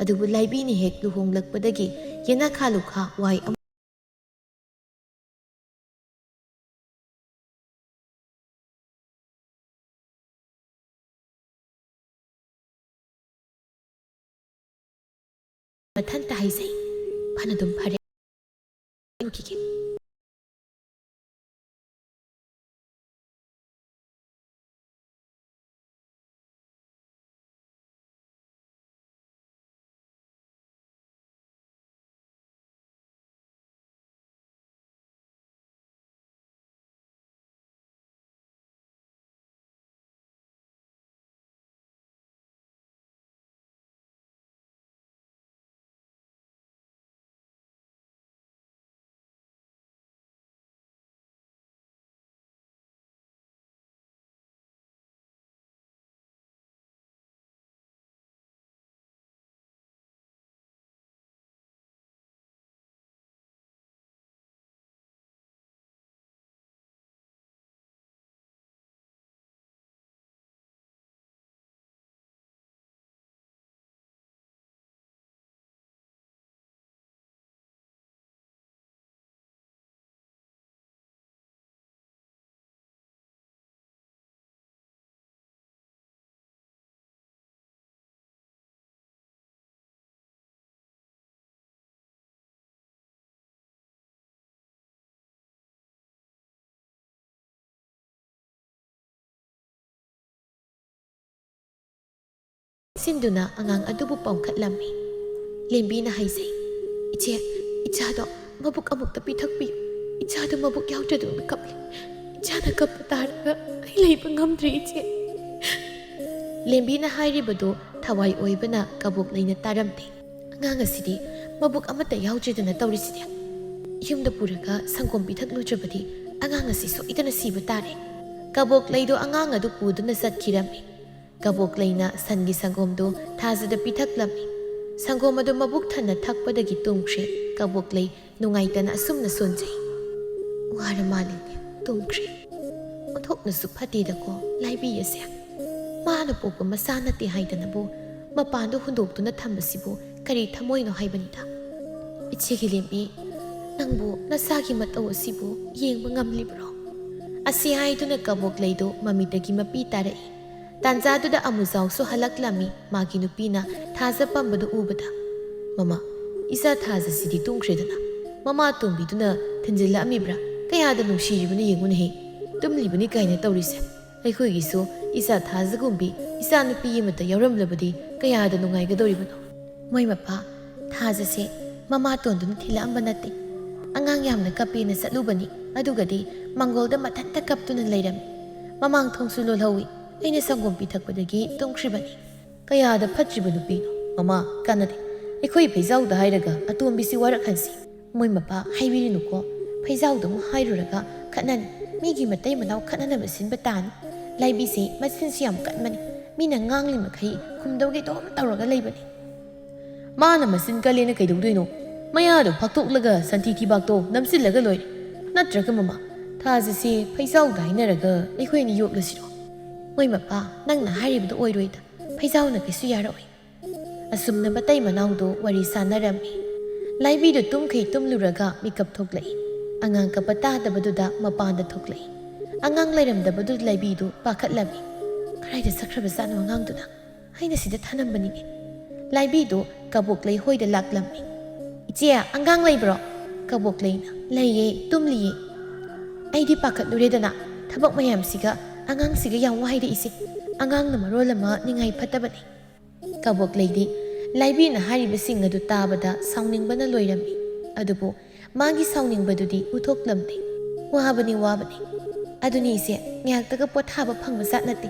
ꯑꯗꯨꯕꯨ ꯂꯥꯏꯕꯤꯅ ꯍꯦꯛ ꯂꯨꯍꯣꯡꯂꯛꯄꯗꯒꯤ ꯌꯦꯅꯈꯥ ꯂꯨꯈꯥ ꯋꯥꯏ ꯃꯊꯟꯇ ꯍꯥꯏꯖꯩ. ꯐꯅ ꯑꯗꯨꯝ ꯐꯔꯦ. ꯁꯤꯟꯗꯨꯅ ꯑꯉꯥꯡ ꯑꯗꯨꯕꯨ ꯄꯥꯎꯈꯠꯂꯝꯃꯤ. ꯂꯦꯝꯕꯤꯅ ꯍꯥꯏꯖꯩ. ꯏꯆꯦ, ꯏꯆꯥꯗꯣ ꯃꯕꯨꯛ ꯑꯃꯨꯛꯇ ꯄꯤꯊꯛꯄꯤꯌꯨ. ꯏꯆꯥꯗꯣ ꯃꯕꯨꯛ ꯌꯥꯎꯗ꯭ꯔꯗꯨꯅ ꯀꯞꯂꯤ. ꯏꯆꯥꯅ ꯀꯞꯄ ꯇꯥꯔꯒ ꯑꯩ ꯂꯩꯕ ꯉꯝꯗ꯭ꯔꯤ ꯏꯆꯦ. ꯂꯦꯝꯕꯤꯅ ꯍꯥꯏꯔꯤꯕꯗꯨ ꯊꯋꯥꯏ ꯑꯣꯏꯕꯅ ꯀꯕꯣꯛꯂꯩꯅ ꯇꯥꯔꯝꯗꯦ. ꯑꯉꯥꯡ ꯑꯁꯤꯗꯤ ꯃꯕꯨꯛ ꯑꯃꯠꯇ ꯌꯥꯎꯗ꯭ꯔꯦꯗꯅ ꯇꯧꯔꯤꯁꯤꯗꯤ. ꯌꯨꯝꯗ ꯄꯨꯔꯒ ꯁꯪꯒꯣꯝ ꯄꯤꯊꯛꯂꯨꯗ꯭ꯔꯕꯗꯤ ꯑꯉꯥꯡ ꯑꯁꯤ ꯁꯣꯏꯗꯅ ꯁꯤꯕ ꯇꯥꯔꯦ. ꯀꯕꯣꯛꯂꯩꯗꯣ ꯑꯉꯥꯡ ꯑꯗꯨ ꯄꯨꯗꯨꯅ ꯆꯠꯈꯤꯔꯝꯃꯤ. ꯀꯕꯣꯛꯂꯩꯅ ꯁꯟꯒꯤ ꯁꯪꯒꯣꯝꯗꯨ ꯊꯥꯖꯗ ꯄꯤꯊꯛꯂꯝꯃꯤ. ꯁꯪꯒꯣꯝ ꯑꯗꯨ ꯃꯕꯨꯛ ꯊꯟꯅ ꯊꯛꯄꯗꯒꯤ ꯇꯨꯝꯈ꯭ꯔꯦ. ꯀꯕꯣꯛꯂꯩ ꯅꯨꯡꯉꯥꯏꯇꯅ ꯑꯁꯨꯝꯅ ꯁꯣꯟꯖꯩ. ꯋꯥꯔ ꯃꯥꯜꯂꯤꯅꯦ, ꯇꯨꯝꯈ꯭ꯔꯦ. ꯑꯣꯟꯊꯣꯛꯅꯁꯨ ꯐꯠꯇꯦꯗꯀꯣ ꯂꯥꯏꯕꯤ ꯑꯁꯦ. ꯃꯥꯅ ꯄꯣꯛꯄ ꯃꯆꯥ ꯅꯠꯇꯦ ꯍꯥꯏꯗꯅꯕꯨ ꯃꯄꯥꯟꯗ ꯍꯨꯟꯗꯣꯛꯇꯨꯅ ꯊꯝꯕꯁꯤꯕꯨ ꯀꯔꯤ ꯊꯃꯣꯏꯅꯣ ꯍꯥꯏꯕꯅꯤꯗ. ꯏꯆꯦꯒꯤ ꯂꯦꯝꯕꯤ, ꯅꯪꯕꯨ ꯅꯁꯥꯒꯤ ꯃꯇꯧ ꯑꯁꯤꯕꯨ ꯌꯦꯡꯕ ꯉꯝꯂꯤꯕ꯭ꯔꯣ? ꯑꯁꯤ ꯍꯥꯏꯗꯨꯅ ꯀꯕꯣꯛꯂꯩꯗꯣ ꯃꯃꯤꯠꯇꯒꯤ ꯃꯄꯤ ꯇꯥꯔꯛꯏ. ꯇꯥꯟꯖꯥꯗꯨꯗ ꯑꯃꯨꯖꯥꯎꯁꯨ ꯍꯜꯂꯛꯂꯝꯃꯤ. ꯃꯥꯒꯤ ꯅꯨꯄꯤꯅ ꯊꯥꯖ ꯄꯝꯕꯗꯨ ꯎꯕꯗ, ꯃꯃꯥ, ꯏꯆꯥ ꯊꯥꯖꯁꯤꯗꯤ ꯇꯨꯝꯈ꯭ꯔꯦꯗꯅ. ꯃꯃꯥ ꯇꯣꯝꯕꯤꯗꯨꯅ ꯊꯤꯟꯖꯤꯜꯂꯛꯑꯝꯃꯤꯕ꯭ꯔꯥ? ꯀꯌꯥꯗ ꯅꯨꯡꯁꯤꯔꯤꯕꯅ ꯌꯦꯡꯉꯨꯅꯍꯦ. ꯇꯨꯝꯂꯤꯕꯅꯤ ꯀꯥꯏꯅ ꯇꯧꯔꯤꯁꯦ. ꯑꯩꯈꯣꯏꯒꯤꯁꯨ ꯏꯆꯥ ꯊꯥꯖꯒꯨꯝꯕꯤ ꯏꯆꯥ ꯅꯨꯄꯤ ꯑꯃꯠꯇ ꯌꯥꯎꯔꯝꯂꯕꯗꯤ ꯀꯌꯥꯗ ꯅꯨꯡꯉꯥꯏꯒꯗꯧꯔꯤꯕꯅꯣ. ꯃꯣꯏ ꯃꯄꯥ, ꯊꯥꯖꯁꯦ ꯃꯃꯥꯇꯣꯟꯗꯨꯅ ꯊꯤꯜꯂꯛꯑꯝꯕ ꯅꯠꯇꯦ. ꯑꯉꯥꯡ ꯌꯥꯝꯅ ꯀꯞꯄꯦꯅ ꯆꯠꯂꯨꯕꯅꯤ. ꯑꯗꯨꯒꯗꯤ ꯃꯪꯒꯣꯜꯗ ꯃꯊꯟꯇ ꯀꯞꯇꯨꯅ ꯂꯩꯔꯝꯃꯤ. ꯃꯃꯥꯡ ꯊꯣꯡꯁꯨ ꯂꯣꯜꯍꯧꯏ. ꯑꯩꯅ ꯁꯪꯒꯣꯝ ꯄꯤꯊꯛꯄꯗꯒꯤ ꯇꯨꯝꯈ꯭ꯔꯤꯕꯅꯤ. ꯀꯌꯥꯗ ꯐꯠꯇ꯭ꯔꯤꯕ ꯅꯨꯄꯤꯅꯣ. ꯃꯃꯥ, ꯀꯥꯟꯅꯗꯦ. ꯑꯩꯈꯣꯏ ꯐꯩꯖꯥꯎꯗ ꯍꯥꯏꯔꯒ ꯑꯇꯣꯝꯕꯤꯁꯤ ꯋꯥꯔꯛꯍꯟꯁꯤ. ꯃꯣꯏ ꯃꯄꯥ ꯍꯥꯏꯕꯤꯔꯤꯅꯨꯀꯣ. ꯐꯩꯖꯥꯎꯗ ꯑꯃꯨꯛ ꯍꯥꯏꯔꯨꯔꯒ ꯈꯠꯅꯅꯤ. ꯃꯤꯒꯤ ꯃꯇꯩ ꯃꯅꯥꯎ ꯈꯠꯅꯅꯕ ꯁꯤꯟꯕ ꯇꯥꯅꯤ. ꯂꯥꯏꯕꯤꯁꯤ ꯃꯆꯤꯟꯁꯤ ꯌꯥꯝ ꯀꯟꯕꯅꯤ. ꯃꯤꯅ ꯉꯥꯡꯂꯤ ꯃꯈꯩ ꯈꯨꯝꯗꯧꯒꯤ ꯑꯗꯨꯝ ꯇꯧꯔꯒ ꯂꯩꯕꯅꯤ. ꯃꯥꯅ ꯃꯆꯤꯟ ꯀꯜꯂꯦꯅ ꯀꯩꯗꯧꯗꯣꯏꯅꯣ? ꯃꯌꯥꯗꯣ ꯐꯥꯛꯇꯣꯛꯂꯒ ꯁꯟꯊꯤ ꯊꯤꯕꯥꯛꯇꯣ ꯅꯝꯁꯤꯜꯂꯒ ꯂꯣꯏꯔꯦ. ꯅꯠꯇ꯭ꯔꯒ ꯃꯃꯥ, ꯊꯥꯖꯁꯤ ꯐꯩꯖꯥꯎꯗ ꯍꯥꯏꯅꯔꯒ ꯑꯩꯈꯣꯏꯅ ꯌꯣꯛꯂꯁꯤꯔꯣ? ꯃꯣꯏ ꯃꯄꯥ, ꯅꯪꯅ ꯍꯥꯏꯔꯤꯕꯗꯨ ꯑꯣꯏꯔꯣꯏꯗ. ꯐꯩꯖꯥꯎꯅ ꯀꯩꯁꯨ ꯌꯥꯔꯛꯑꯣꯏ. ꯑꯁꯨꯝꯅ ꯃꯇꯩ ꯃꯅꯥꯎꯗꯣ ꯋꯥꯔꯤ ꯁꯥꯟꯅꯔꯝꯃꯤ. ꯂꯥꯏꯕꯤꯗꯨ ꯇꯨꯝꯈꯩ ꯇꯨꯝꯂꯨꯔꯒ ꯃꯤꯀꯞ ꯊꯣꯛꯂꯛꯏ. ꯑꯉꯥꯡ ꯀꯞꯄ ꯇꯥꯗꯕꯗꯨꯗ ꯃꯄꯥꯟꯗ ꯊꯣꯛꯂꯛꯏ. ꯑꯉꯥꯡ ꯂꯩꯔꯝꯗꯕꯗꯨ ꯂꯥꯏꯕꯤꯗꯨ ꯄꯥꯈꯠꯂꯝꯃꯤ. ꯀꯗꯥꯏꯗ ꯆꯠꯈ꯭ꯔꯕꯖꯥꯠꯅꯣ ꯑꯉꯥꯡꯗꯨꯅ? ꯑꯩꯅ ꯁꯤꯗ ꯊꯅꯝꯕꯅꯤꯅꯦ. ꯂꯥꯏꯕꯤꯗꯨ ꯀꯕꯣꯛꯂꯩ ꯍꯣꯏꯗ ꯂꯥꯛꯂꯝꯃꯤ. ꯏꯆꯦ, ꯑꯉꯥꯡ ꯂꯩꯕ꯭ꯔꯣ? ꯀꯕꯣꯛꯂꯩꯅ, ꯂꯩꯌꯦ, ꯇꯨꯝꯂꯤꯌꯦ. ꯑꯩꯗꯤ ꯄꯥꯈꯠꯂꯨꯔꯦꯗꯅ. ꯊꯕꯛ ꯃꯌꯥꯝꯁꯤꯒ ꯑꯉꯥꯡꯁꯤꯒ ꯌꯥꯝ ꯋꯥꯏꯔꯛꯏꯁꯦ ꯑꯉꯥꯡꯅ ꯃꯔꯣꯜ ꯑꯃ ꯅꯤꯡꯉꯥꯏ ꯐꯠꯇꯕꯅꯤ ꯀꯕꯣꯛ ꯂꯩꯗꯤ ꯂꯥꯏꯕꯤꯅ ꯍꯥꯏꯔꯤꯕꯁꯤꯡ ꯑꯗꯨ ꯇꯥꯕꯗ ꯁꯥꯎꯅꯤꯡꯕꯅ ꯂꯣꯏꯔꯝꯃꯤ ꯑꯗꯨꯕꯨ ꯃꯥꯒꯤ ꯁꯥꯎꯅꯤꯡꯕꯗꯨꯗꯤ ꯎꯠꯊꯣꯛꯂꯝꯗꯦ ꯋꯥꯕꯅꯤ ꯑꯗꯨꯅꯤ ꯏꯆꯦ ꯉꯥꯏꯍꯥꯛꯇꯒ ꯄꯣꯊꯥꯕ ꯐꯪꯕ ꯖꯥꯠ ꯅꯠꯇꯦ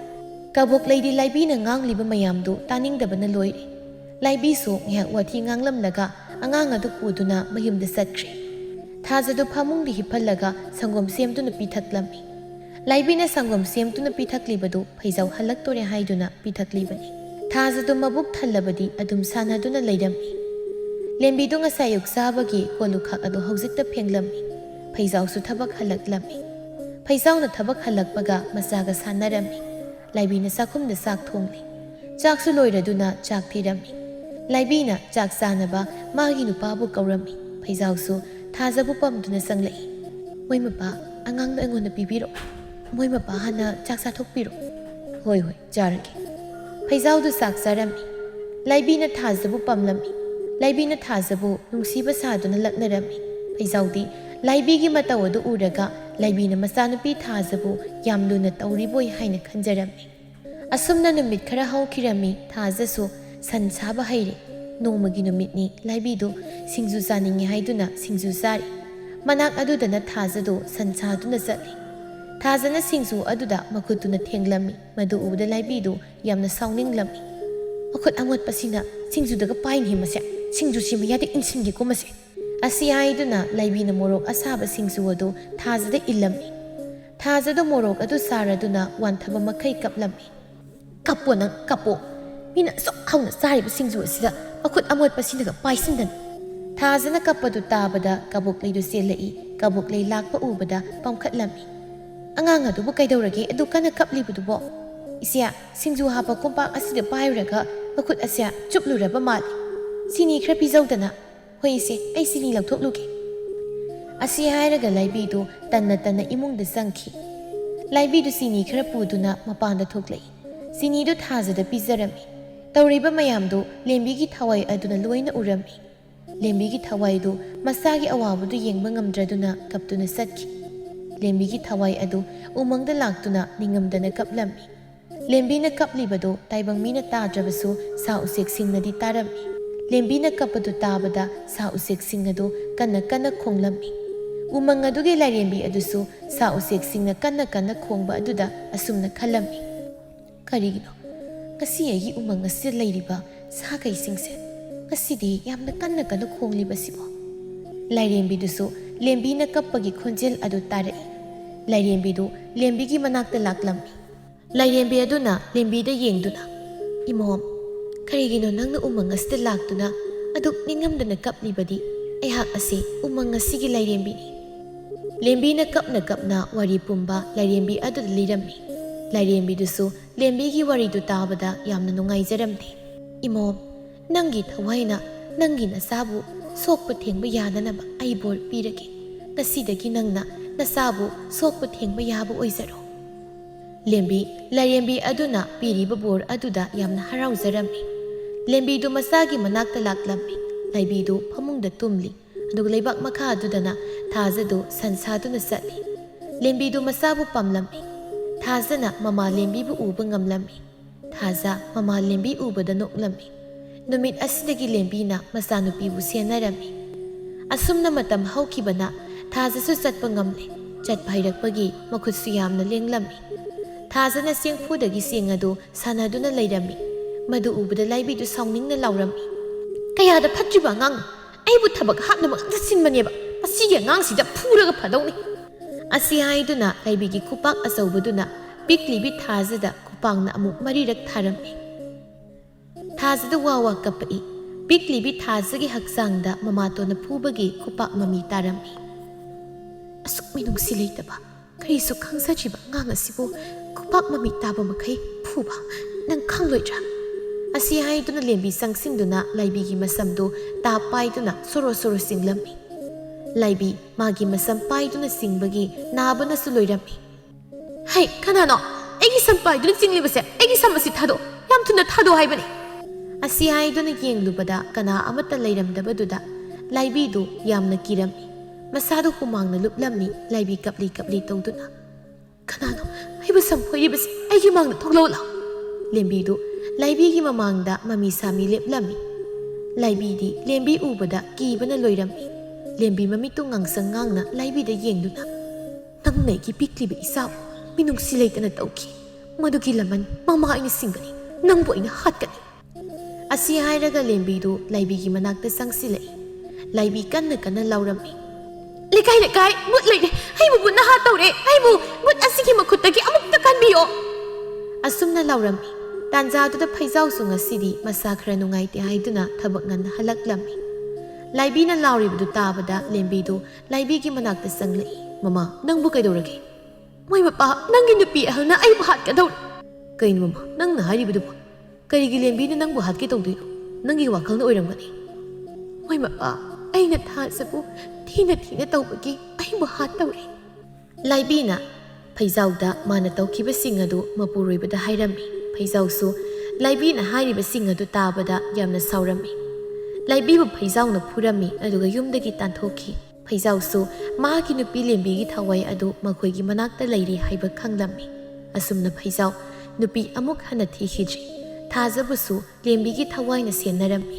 ꯀꯕꯣꯛ ꯂꯩꯗꯤ ꯂꯥꯏꯕꯤꯅ ꯉꯥꯡꯂꯤꯕ ꯃꯌꯥꯝꯗꯨ ꯇꯥꯅꯤꯡꯗꯕꯅ ꯂꯣꯏꯔꯦ ꯂꯥꯏꯕꯤꯁꯨ ꯉꯥꯏꯍꯥꯛ ꯋꯥꯊꯤ ꯉꯥꯡꯂꯝꯂꯒ ꯑꯉꯥꯡ ꯑꯗꯨ ꯄꯨꯗꯨꯅ ꯃꯌꯨꯝꯗ ꯆꯠꯈ꯭ꯔꯦ ꯊꯥꯖꯗꯨ ꯐꯃꯨꯡꯗ ꯍꯤꯞꯍꯜꯂꯒ ꯁꯪꯒꯣꯝ ꯁꯦꯝꯗꯨꯅ ꯄꯤꯊꯛꯂꯝꯃꯤ ꯂꯥꯏꯕꯤꯅ ꯁꯪꯒꯣꯝ ꯁꯦꯝꯗꯨꯅ ꯄꯤꯊꯛꯂꯤꯕꯗꯨ ꯐꯩꯖꯥꯎ ꯍꯜꯂꯛꯇꯣꯔꯦ ꯍꯥꯏꯗꯨꯅ ꯄꯤꯊꯛꯂꯤꯕꯅꯤ ꯊꯥꯖꯗꯨ ꯃꯕꯨꯛ ꯊꯜꯂꯕꯗꯤ ꯑꯗꯨꯝ ꯁꯥꯟꯅꯗꯨꯅ ꯂꯩꯔꯝꯃꯤ ꯂꯦꯝꯕꯤꯗꯨ ꯉꯁꯥꯏ ꯑꯌꯨꯛ ꯆꯥꯕꯒꯤ ꯀꯣꯜꯂꯨꯈꯥꯛ ꯑꯗꯨ ꯍꯧꯖꯤꯛꯇ ꯐꯦꯡꯂꯝꯃꯤ ꯐꯩꯖꯥꯎꯁꯨ ꯊꯕꯛ ꯍꯜꯂꯛꯂꯝꯃꯤ ꯐꯩꯖꯥꯎꯅ ꯊꯕꯛ ꯍꯜꯂꯛꯄꯒ ꯃꯆꯥꯒ ꯁꯥꯟꯅꯔꯝꯃꯤ ꯂꯥꯏꯕꯤꯅ ꯆꯥꯛꯈꯨꯝꯗ ꯆꯥꯛ ꯊꯣꯡꯂꯤ ꯆꯥꯛꯁꯨ ꯂꯣꯏꯔꯗꯨꯅ ꯆꯥꯛ ꯊꯤꯔꯝꯃꯤ ꯂꯥꯏꯕꯤꯅ ꯆꯥꯛ ꯆꯥꯅꯕ ꯃꯥꯒꯤ ꯅꯨꯄꯥꯕꯨ ꯀꯧꯔꯝꯃꯤ ꯐꯩꯖꯥꯎꯁꯨ ꯊꯥꯖꯕꯨ ꯄꯝꯗꯨꯅ ꯆꯪꯂꯛꯏ ꯃꯣꯏ ꯃꯄꯥ ꯑꯉꯥꯡꯗꯣ ꯑꯩꯉꯣꯟꯗ ꯄꯤꯕꯤꯔꯛꯑꯣ ꯃꯣꯏ ꯃꯄꯥ ꯍꯥꯟꯅ ꯆꯥꯛ ꯆꯥꯊꯣꯛꯄꯤꯔꯣ ꯍꯣꯏ ꯆꯥꯔꯒꯦ ꯐꯩꯖꯥꯎꯗꯨ ꯆꯥꯛ ꯆꯥꯔꯝꯃꯤ ꯂꯥꯏꯕꯤꯅ ꯊꯥꯖꯕꯨ ꯄꯝꯂꯝꯃꯤ ꯂꯥꯏꯕꯤꯅ ꯊꯥꯖꯕꯨ ꯅꯨꯡꯁꯤꯕ ꯁꯥꯗꯨꯅ ꯂꯛꯅꯔꯝꯃꯤ ꯐꯩꯖꯥꯎꯗꯤ ꯂꯥꯏꯕꯤꯒꯤ ꯃꯇꯧ ꯑꯗꯨ ꯎꯔꯒ ꯂꯥꯏꯕꯤꯅ ꯃꯆꯥꯅꯨꯄꯤ ꯊꯥꯖꯕꯨ ꯌꯥꯝ ꯂꯨꯅ ꯇꯧꯔꯤꯕꯣꯏ ꯍꯥꯏꯅ ꯈꯟꯖꯔꯝꯃꯤ ꯑꯁꯨꯝꯅ ꯅꯨꯃꯤꯠ ꯈꯔ ꯍꯧꯈꯤꯔꯝꯃꯤ ꯊꯥꯖꯁꯨ ꯁꯟ ꯁꯥꯕ ꯍꯩꯔꯦ ꯅꯣꯡꯃꯒꯤ ꯅꯨꯃꯤꯠꯅꯤ ꯂꯥꯏꯕꯤꯗꯨ ꯁꯤꯡꯖꯨ ꯆꯥꯅꯤꯡꯉꯤ ꯍꯥꯏꯗꯨꯅ ꯁꯤꯡꯖꯨ ꯆꯥꯔꯤ ꯃꯅꯥꯛ ꯑꯗꯨꯗꯅ ꯊꯥꯖꯗꯨ ꯁꯟ ꯁꯥꯗꯨꯅ ꯆꯠꯂꯤ ꯊꯥꯖꯅ ꯁꯤꯡꯖꯨ ꯑꯗꯨꯗ ꯃꯈꯨꯠꯇꯨꯅ ꯊꯦꯡꯂꯝꯃꯤ ꯃꯗꯨ ꯎꯕꯗ ꯂꯥꯏꯕꯤꯗꯨ ꯌꯥꯝꯅ ꯁꯥꯎꯅꯤꯡꯂꯝꯃꯤ ꯃꯈꯨꯠ ꯑꯃꯣꯠꯄꯁꯤꯅ ꯁꯤꯡꯖꯨꯗꯒ ꯄꯥꯏꯅꯤ ꯃꯁꯦ ꯁꯤꯡꯖꯨꯁꯤ ꯃꯌꯥꯗ ꯏꯟꯁꯤꯟꯒꯦꯀꯣ ꯃꯁꯦ ꯑꯁꯤ ꯍꯥꯏꯗꯨꯅ ꯂꯥꯏꯕꯤꯅ ꯃꯣꯔꯣꯛ ꯑꯁꯥꯕ ꯁꯤꯡꯖꯨ ꯑꯗꯨ ꯊꯥꯖꯗ ꯏꯜꯂꯝꯃꯤ ꯊꯥꯖꯗ ꯃꯣꯔꯣꯛ ꯑꯗꯨ ꯁꯥꯔꯗꯨꯅ ꯋꯥꯟꯊꯕ ꯃꯈꯩ ꯀꯞꯂꯝꯃꯤ ꯀꯞꯄꯣ ꯅꯪ ꯀꯞꯄꯣ ꯃꯤꯅ ꯑꯁꯨꯛ ꯍꯧꯅ ꯆꯥꯔꯤꯕ ꯁꯤꯡꯖꯨ ꯑꯁꯤꯗ ꯃꯈꯨꯠ ꯑꯃꯣꯠꯄꯁꯤꯅꯒ ꯄꯥꯏꯁꯤꯟꯗꯅ ꯊꯥꯖꯅ ꯀꯞꯄꯗꯨ ꯇꯥꯕꯗ ꯀꯕꯣꯛ ꯂꯩꯗꯨ ꯆꯦꯜꯂꯛꯏ ꯀꯕꯣꯛ ꯂꯩ ꯂꯥꯛꯄ ꯎꯕꯗ ꯄꯥꯝꯈꯠꯂꯝꯃꯤ ꯑꯉꯥꯡ ꯑꯗꯨꯕꯨ ꯀꯩꯗꯧꯔꯒꯦ ꯑꯗꯨ ꯀꯟꯅ ꯀꯞꯂꯤꯕꯗꯨꯕꯣ ꯏꯆꯦ ꯁꯤꯡꯖꯨ ꯍꯥꯞꯄ ꯀꯣꯝꯄꯥꯛ ꯑꯁꯤꯗ ꯄꯥꯏꯔꯨꯔꯒ ꯃꯈꯨꯠ ꯑꯁꯦ ꯆꯨꯞꯂꯨꯔꯕ ꯃꯥꯜꯂꯤ ꯆꯤꯅꯤ ꯈꯔ ꯄꯤꯖꯧꯗꯅ ꯍꯣꯏ ꯏꯆꯦ ꯑꯩ ꯆꯤꯅꯤ ꯂꯧꯊꯣꯛꯂꯨꯒꯦ ꯑꯁꯤ ꯍꯥꯏꯔꯒ ꯂꯥꯏꯕꯤꯗꯨ ꯇꯟꯅ ꯏꯃꯨꯡꯗ ꯆꯪꯈꯤ ꯂꯥꯏꯕꯤꯗꯨ ꯆꯤꯅꯤ ꯈꯔ ꯄꯨꯗꯨꯅ ꯃꯄꯥꯟꯗ ꯊꯣꯛꯂꯛꯏ ꯆꯤꯅꯤꯗꯨ ꯊꯥꯖꯗ ꯄꯤꯖꯔꯝꯃꯤ ꯇꯧꯔꯤꯕ ꯃꯌꯥꯝꯗꯨ ꯂꯦꯝꯕꯤꯒꯤ ꯊꯋꯥꯏ ꯑꯗꯨꯅ ꯂꯣꯏꯅ ꯎꯔꯝꯃꯤ ꯂꯦꯝꯕꯤꯒꯤ ꯊꯋꯥꯏꯗꯨ ꯃꯁꯥꯒꯤ ꯑꯋꯥꯕꯗꯨ ꯌꯦꯡꯕ ꯉꯝꯗ꯭ꯔꯗꯨꯅ ꯀꯞꯇꯨꯅ ꯆꯠꯈꯤ ꯂꯦꯝꯕꯤꯒꯤ ꯊꯋꯥꯏ ꯑꯗꯨ ꯎꯃꯪꯗ ꯂꯥꯛꯇꯨꯅ ꯅꯤꯡꯉꯝꯗꯅ ꯀꯞꯂꯝꯃꯤ ꯂꯦꯝꯕꯤꯅ ꯀꯞꯂꯤꯕꯗꯨ ꯇꯥꯏꯕꯪ ꯃꯤꯅ ꯇꯥꯗ꯭ꯔꯕꯁꯨ ꯁꯥ ꯎꯆꯦꯛꯁꯤꯡꯅꯗꯤ ꯇꯥꯔꯝꯃꯤ ꯂꯦꯝꯕꯤꯅ ꯀꯞꯄꯗꯨ ꯇꯥꯕꯗ ꯁꯥ ꯎꯆꯦꯛꯁꯤꯡ ꯑꯗꯨ ꯀꯟꯅ ꯈꯣꯡꯂꯝꯃꯤ ꯎꯃꯪ ꯑꯗꯨꯒꯤ ꯂꯥꯏꯔꯦꯝꯕꯤ ꯑꯗꯨꯁꯨ ꯁꯥ ꯎꯆꯦꯛꯁꯤꯡꯅ ꯀꯟꯅ ꯈꯣꯡꯕ ꯑꯗꯨꯗ ꯑꯁꯨꯝꯅ ꯈꯜꯂꯝꯃꯤ ꯀꯔꯤꯒꯤꯅꯣ ꯉꯁꯤ ꯑꯩꯒꯤ ꯎꯃꯪ ꯑꯁꯤꯗ ꯂꯩꯔꯤꯕ ꯁꯥꯈꯩꯁꯤꯡꯁꯦ ꯉꯁꯤꯗꯤ ꯌꯥꯝꯅ ꯀꯟꯅ ꯈꯣꯡꯂꯤꯕꯁꯤꯕꯣ ꯂꯥꯏꯔꯦꯝꯕꯤꯗꯨꯁꯨ ꯂꯦꯝꯕꯤꯅ ꯀꯞꯄꯒꯤ ꯈꯣꯟꯖꯦꯜ ꯑꯗꯨ ꯇꯥꯔꯛꯏ ꯂꯥꯏꯔꯦꯝꯕꯤꯗꯨ ꯂꯦꯝꯕꯤꯒꯤ ꯃꯅꯥꯛꯇ ꯂꯥꯛꯂꯝꯃꯤ ꯂꯥꯏꯔꯦꯝꯕꯤ ꯑꯗꯨꯅ ꯂꯦꯝꯕꯤꯗ ꯌꯦꯡꯗꯨꯅ ꯏꯃꯣꯝ ꯀꯔꯤꯒꯤꯅꯣ ꯅꯪꯅ ꯎꯃꯪ ꯑꯁꯤꯗ ꯂꯥꯛꯇꯨꯅ ꯑꯗꯨꯛ ꯅꯤꯡꯉꯝꯗꯅ ꯀꯞꯂꯤꯕꯗꯤ ꯑꯩꯍꯥꯛ ꯑꯁꯤ ꯎꯃꯪ ꯑꯁꯤꯒꯤ ꯂꯥꯏꯔꯦꯝꯕꯤꯅꯤ ꯂꯦꯝꯕꯤꯅ ꯀꯞꯅ ꯋꯥꯔꯤ ꯄꯨꯝꯕ ꯂꯥꯏꯔꯦꯝꯕꯤ ꯑꯗꯨꯗ ꯂꯤꯔꯝꯃꯤ ꯂꯥꯏꯔꯦꯝꯕꯤꯗꯨꯁꯨ ꯂꯦꯝꯕꯤꯒꯤ ꯋꯥꯔꯤꯗꯨ ꯇꯥꯕꯗ ꯌꯥꯝꯅ ꯅꯨꯡꯉꯥꯏꯖꯔꯝꯗꯦ ꯏꯃꯣꯝ ꯅꯪꯒꯤ ꯊꯋꯥꯏꯅ ꯅꯪꯒꯤ ꯅꯆꯥꯕꯨ ꯁꯣꯛꯄ ꯊꯦꯡꯕ ꯌꯥꯗꯅꯕ ꯑꯩ ꯕꯣꯔ ꯄꯤꯔꯒꯦ ꯉꯁꯤꯗꯒꯤ ꯅꯪꯅ ꯅꯆꯥꯕꯨ ꯁꯣꯛꯄ ꯊꯦꯡꯕ ꯌꯥꯕ ꯑꯣꯏꯖꯔꯣ ꯂꯦꯝꯕꯤ ꯂꯥꯏꯔꯦꯝꯕꯤ ꯑꯗꯨꯅ ꯄꯤꯔꯤꯕ ꯕꯣꯔ ꯑꯗꯨꯗ ꯌꯥꯝꯅ ꯍꯔꯥꯎꯖꯔꯝꯃꯤ ꯂꯦꯝꯕꯤꯗꯨ ꯃꯆꯥꯒꯤ ꯃꯅꯥꯛꯇ ꯂꯥꯛꯂꯝꯃꯤ ꯂꯥꯏꯕꯤꯗꯨ ꯐꯃꯨꯡꯗ ꯇꯨꯝꯂꯤ ꯑꯗꯨꯒ ꯂꯩꯕꯥꯛ ꯃꯈꯥ ꯑꯗꯨꯗꯅ ꯊꯥꯖꯗꯨ ꯁꯟꯁꯥꯗꯨꯅ ꯆꯠꯂꯤ ꯂꯦꯝꯕꯤꯗꯨ ꯃꯆꯥꯕꯨ ꯄꯥꯝꯂꯝꯃꯤ ꯊꯥꯖꯅ ꯃꯃꯥ ꯂꯦꯝꯕꯤꯕꯨ ꯎꯕ ꯉꯝꯂꯝꯃꯤ ꯊꯥꯖ ꯃꯃꯥ ꯂꯦꯝꯕꯤ ꯎꯕꯗ ꯅꯣꯛꯂꯝꯃꯤ ꯅꯨꯃꯤꯠ ꯑꯁꯤꯗꯒꯤ ꯂꯦꯝꯕꯤꯅ ꯃꯆꯥꯅꯨꯄꯤꯕꯨ ꯁꯦꯟꯅꯔꯝꯃꯤ ꯑꯁꯨꯝꯅ ꯃꯇꯝ ꯍꯧꯈꯤꯕꯅ ꯊꯥꯖꯁꯨ ꯆꯠꯄ ꯉꯝꯂꯦ ꯆꯠꯄ ꯍꯩꯔꯛꯄꯒꯤ ꯃꯈꯨꯠꯁꯨ ꯌꯥꯝꯅ ꯂꯦꯡꯂꯝꯃꯤ ꯊꯥꯖꯅ ꯆꯦꯡꯐꯨꯗꯒꯤ ꯆꯦꯡ ꯑꯗꯨ ꯁꯥꯟꯅꯗꯨꯅ ꯂꯩꯔꯝꯃꯤ ꯃꯗꯨ ꯎꯕꯗ ꯂꯥꯏꯕꯤꯗꯨ ꯁꯥꯎꯅꯤꯡꯅ ꯂꯥꯎꯔꯝꯃꯤ ꯀꯌꯥꯗ ꯐꯠꯇ꯭ꯔꯤꯕ ꯑꯉꯥꯡꯅꯣ ꯑꯩꯕꯨ ꯊꯕꯛ ꯍꯥꯞꯅꯕ ꯉꯥꯛꯇ ꯁꯤꯟꯕꯅꯦꯕ ꯃꯁꯤꯒꯤ ꯑꯉꯥꯡꯁꯤꯗ ꯐꯨꯔꯒ ꯐꯗꯧꯅꯤ ꯑꯁꯤ ꯍꯥꯏꯗꯨꯅ ꯂꯥꯏꯕꯤꯒꯤ ꯈꯨꯄꯥꯛ ꯑꯆꯧꯕꯗꯨꯅ ꯄꯤꯛꯂꯤꯕꯤ ꯊꯥꯖꯗ ꯈꯨꯄꯥꯛꯅ ꯑꯃꯨꯛ 4ꯔꯛ ꯊꯥꯔꯝꯃꯤ ꯊꯥꯖꯗ ꯋꯥ ꯀꯞꯄꯛꯏ ꯄꯤꯛꯂꯤꯕꯤ ꯊꯥꯖꯒꯤ ꯍꯛꯆꯥꯡꯗ ꯃꯃꯥꯇꯣꯟꯅ ꯐꯨꯕꯒꯤ ꯈꯨꯄꯥꯛ ꯃꯃꯤ ꯇꯥꯔꯝꯃꯤ ꯑꯁꯨꯛ ꯃꯤꯅꯨꯡꯁꯤ ꯂꯩꯇꯕ ꯀꯔꯤꯁꯨ ꯈꯪꯖꯗ꯭ꯔꯤꯕ ꯑꯉꯥꯡ ꯑꯁꯤꯕꯨ ꯈꯨꯄꯥꯛ ꯃꯃꯤ ꯇꯥꯕ ꯃꯈꯩ ꯐꯨꯕ ꯅꯪ ꯈꯪꯂꯣꯏꯗ꯭ꯔꯥ ꯑꯁꯤ ꯍꯥꯏꯗꯨꯅ ꯂꯦꯝꯕꯤ ꯆꯪꯁꯤꯟꯗꯨꯅ ꯂꯥꯏꯕꯤꯒꯤ ꯃꯁꯝꯗꯨ ꯇꯥꯞ ꯄꯥꯏꯗꯨꯅ ꯁꯣꯔꯣ ꯆꯤꯡꯂꯝꯃꯤ ꯂꯥꯏꯕꯤ ꯃꯥꯒꯤ ꯃꯁꯝ ꯄꯥꯏꯗꯨꯅ ꯆꯤꯡꯕꯒꯤ ꯅꯥꯕꯅꯁꯨ ꯂꯣꯏꯔꯝꯃꯤ ꯍꯩ ꯀꯅꯥꯅꯣ ꯑꯩꯒꯤ ꯁꯝ ꯄꯥꯏꯗꯨꯅ ꯆꯤꯡꯂꯤꯕꯁꯦ ꯑꯩꯒꯤ ꯁꯝ ꯑꯁꯤ ꯊꯥꯗꯣꯛ ꯌꯥꯝ ꯊꯨꯅ ꯊꯥꯗꯣꯛ ꯍꯥꯏꯕꯅꯤ ꯑꯁꯤ ꯍꯥꯏꯗꯨꯅ ꯌꯦꯡꯂꯨꯕꯗ ꯀꯅꯥ ꯑꯃꯠꯇ ꯂꯩꯔꯝꯗꯕꯗꯨꯗ ꯂꯥꯏꯕꯤꯗꯨ ꯌꯥꯝꯅ ꯀꯤꯔꯝꯃꯤ ꯃꯁꯥꯗꯨ ꯍꯨꯃꯥꯡꯅ ꯂꯨꯞꯂꯝꯃꯤ ꯂꯥꯏꯕꯤ ꯀꯞꯂꯤ ꯇꯧꯗꯨꯅ ꯀꯅꯥꯅꯣ ꯑꯩꯕꯨ ꯁꯝꯐꯣꯏꯔꯤꯕꯁꯤ? ꯑꯩꯒꯤ ꯃꯥꯡꯗ ꯊꯣꯛꯂꯛꯎ ꯂꯥꯎ꯫ ꯂꯦꯝꯕꯤꯗꯨ ꯂꯥꯏꯕꯤꯒꯤ ꯃꯃꯥꯡꯗ ꯃꯃꯤ ꯁꯥꯃꯤ ꯂꯦꯞꯂꯝꯃꯤ꯫ ꯂꯥꯏꯕꯤꯗꯤ ꯂꯦꯝꯕꯤ ꯎꯕꯗ ꯀꯤꯕꯅ ꯂꯣꯏꯔꯝꯃꯤ꯫ ꯂꯦꯝꯕꯤ ꯃꯃꯤꯠꯇꯨ ꯉꯥꯡꯁꯪ ꯉꯥꯡꯅ ꯂꯥꯏꯕꯤꯗ ꯌꯦꯡꯗꯨꯅ, ꯅꯪꯅ ꯑꯩꯒꯤ ꯄꯤꯛꯂꯤꯕ ꯏꯆꯥꯕꯨ ꯃꯤꯅꯨꯡꯁꯤ ꯂꯩꯇꯅ ꯇꯧꯈꯤ꯫ ꯃꯗꯨꯒꯤ ꯂꯃꯟ ꯃꯃꯥ ꯑꯩꯅ ꯁꯤꯡꯒꯅꯤ, ꯅꯪꯕꯨ ꯑꯩꯅ ꯍꯥꯠꯀꯅꯤ꯫ ꯑꯁꯤ ꯍꯥꯏꯔꯒ ꯂꯦꯝꯕꯤꯗꯨ ꯂꯥꯏꯕꯤꯒꯤ ꯃꯅꯥꯛꯇ ꯆꯪꯁꯤꯜꯂꯛꯏ꯫ ꯂꯥꯏꯕꯤ ꯀꯟꯅ ꯀꯟꯅ ꯂꯥꯎꯔꯝꯃꯤ, ꯂꯩꯀꯥꯏ ꯂꯩꯀꯥꯏ ꯃꯨꯠ ꯂꯩꯔꯦ, ꯑꯩꯕꯨ ꯃꯨꯠꯅ ꯍꯥꯠ ꯇꯧꯔꯦ, ꯑꯩꯕꯨ ꯃꯨꯠ ꯑꯁꯤꯒꯤ ꯃꯈꯨꯠꯇꯒꯤ ꯑꯃꯨꯛꯇ ꯀꯟꯕꯤꯌꯣ꯫ ꯑꯁꯨꯝꯅ ꯂꯥꯎꯔꯝꯃꯤ꯫ ꯇꯥꯟꯖꯥꯗꯨꯗ ꯐꯩꯖꯥꯎꯁꯨ ꯉꯁꯤꯗꯤ ꯃꯁꯥ ꯈꯔ ꯅꯨꯡꯉꯥꯏꯇꯦ ꯍꯥꯏꯗꯨꯅ ꯊꯕꯛ ꯉꯟꯅ ꯍꯜꯂꯛꯂꯝꯃꯤ꯫ ꯂꯥꯏꯕꯤꯅ ꯂꯥꯎꯔꯤꯕꯗꯨ ꯇꯥꯕꯗ ꯂꯦꯝꯕꯤꯗꯨ ꯂꯥꯏꯕꯤꯒꯤ ꯃꯅꯥꯛꯇ ꯆꯪꯂꯛꯏ꯫ ꯃꯃꯥ, ꯅꯪꯕꯨ ꯀꯩꯗꯧꯔꯒꯦ? ꯃꯣꯏ ꯃꯄꯥ, ꯅꯪꯒꯤ ꯅꯨꯄꯤ ꯑꯍꯜꯅ ꯑꯩꯕꯨ ꯍꯥꯠꯀꯗꯧꯔꯦ꯫ ꯀꯩꯅꯣ ꯃꯃꯥ, ꯅꯪꯅ ꯍꯥꯏꯔꯤꯕꯗꯨꯕꯨ? ꯀꯔꯤꯒꯤ ꯂꯦꯝꯕꯤꯅ ꯅꯪꯕꯨ ꯍꯥꯠꯀꯦ ꯇꯧꯗꯣꯏꯅꯣ? ꯅꯪꯒꯤ ꯋꯥꯈꯜꯅ ꯑꯣꯏꯔꯝꯒꯅꯤ꯫ ꯃꯣꯏ ꯃꯄꯥ, ꯑꯩꯅ ꯊꯥꯖꯕꯨ ꯊꯤꯅ ꯇꯧꯕꯒꯤ ꯑꯩꯕꯨ ꯍꯥꯠ ꯇꯧꯔꯦ꯫ ꯂꯥꯏꯕꯤꯅ ꯐꯩꯖꯥꯎꯗ ꯃꯥꯅ ꯇꯧꯈꯤꯕꯁꯤꯡ ꯑꯗꯨ ꯃꯄꯨꯔꯣꯏꯕꯗ ꯍꯥꯏꯔꯝꯃꯤ꯫ ꯐꯩꯖꯥꯎꯁꯨ ꯂꯥꯏꯕꯤꯅ ꯍꯥꯏꯔꯤꯕꯁꯤꯡ ꯑꯗꯨ ꯇꯥꯕꯗ ꯌꯥꯝꯅ ꯁꯥꯎꯔꯝꯃꯤ꯫ ꯂꯥꯏꯕꯤꯕꯨ ꯐꯩꯖꯥꯎꯅ ꯐꯨꯔꯝꯃꯤ ꯑꯗꯨꯒ ꯌꯨꯝꯗꯒꯤ ꯇꯥꯟꯊꯣꯛꯈꯤ꯫ ꯐꯩꯖꯥꯎꯁꯨ ꯃꯥꯒꯤ ꯅꯨꯄꯤ ꯂꯦꯝꯕꯤꯒꯤ ꯊꯋꯥꯏ ꯑꯗꯨ ꯃꯈꯣꯏꯒꯤ ꯃꯅꯥꯛꯇ ꯂꯩꯔꯤ ꯍꯥꯏꯕ ꯈꯪꯂꯝꯃꯤ꯫ ꯑꯁꯨꯝꯅ ꯐꯩꯖꯥꯎ ꯅꯨꯄꯤ ꯑꯃꯨꯛ ꯍꯟꯅ ꯊꯤꯈꯤꯗ꯭ꯔꯤ꯫ ꯊꯥꯖꯕꯁꯨ ꯂꯦꯝꯕꯤꯒꯤ ꯊꯋꯥꯏꯅ ꯁꯦꯟꯅꯔꯝꯃꯤ꯫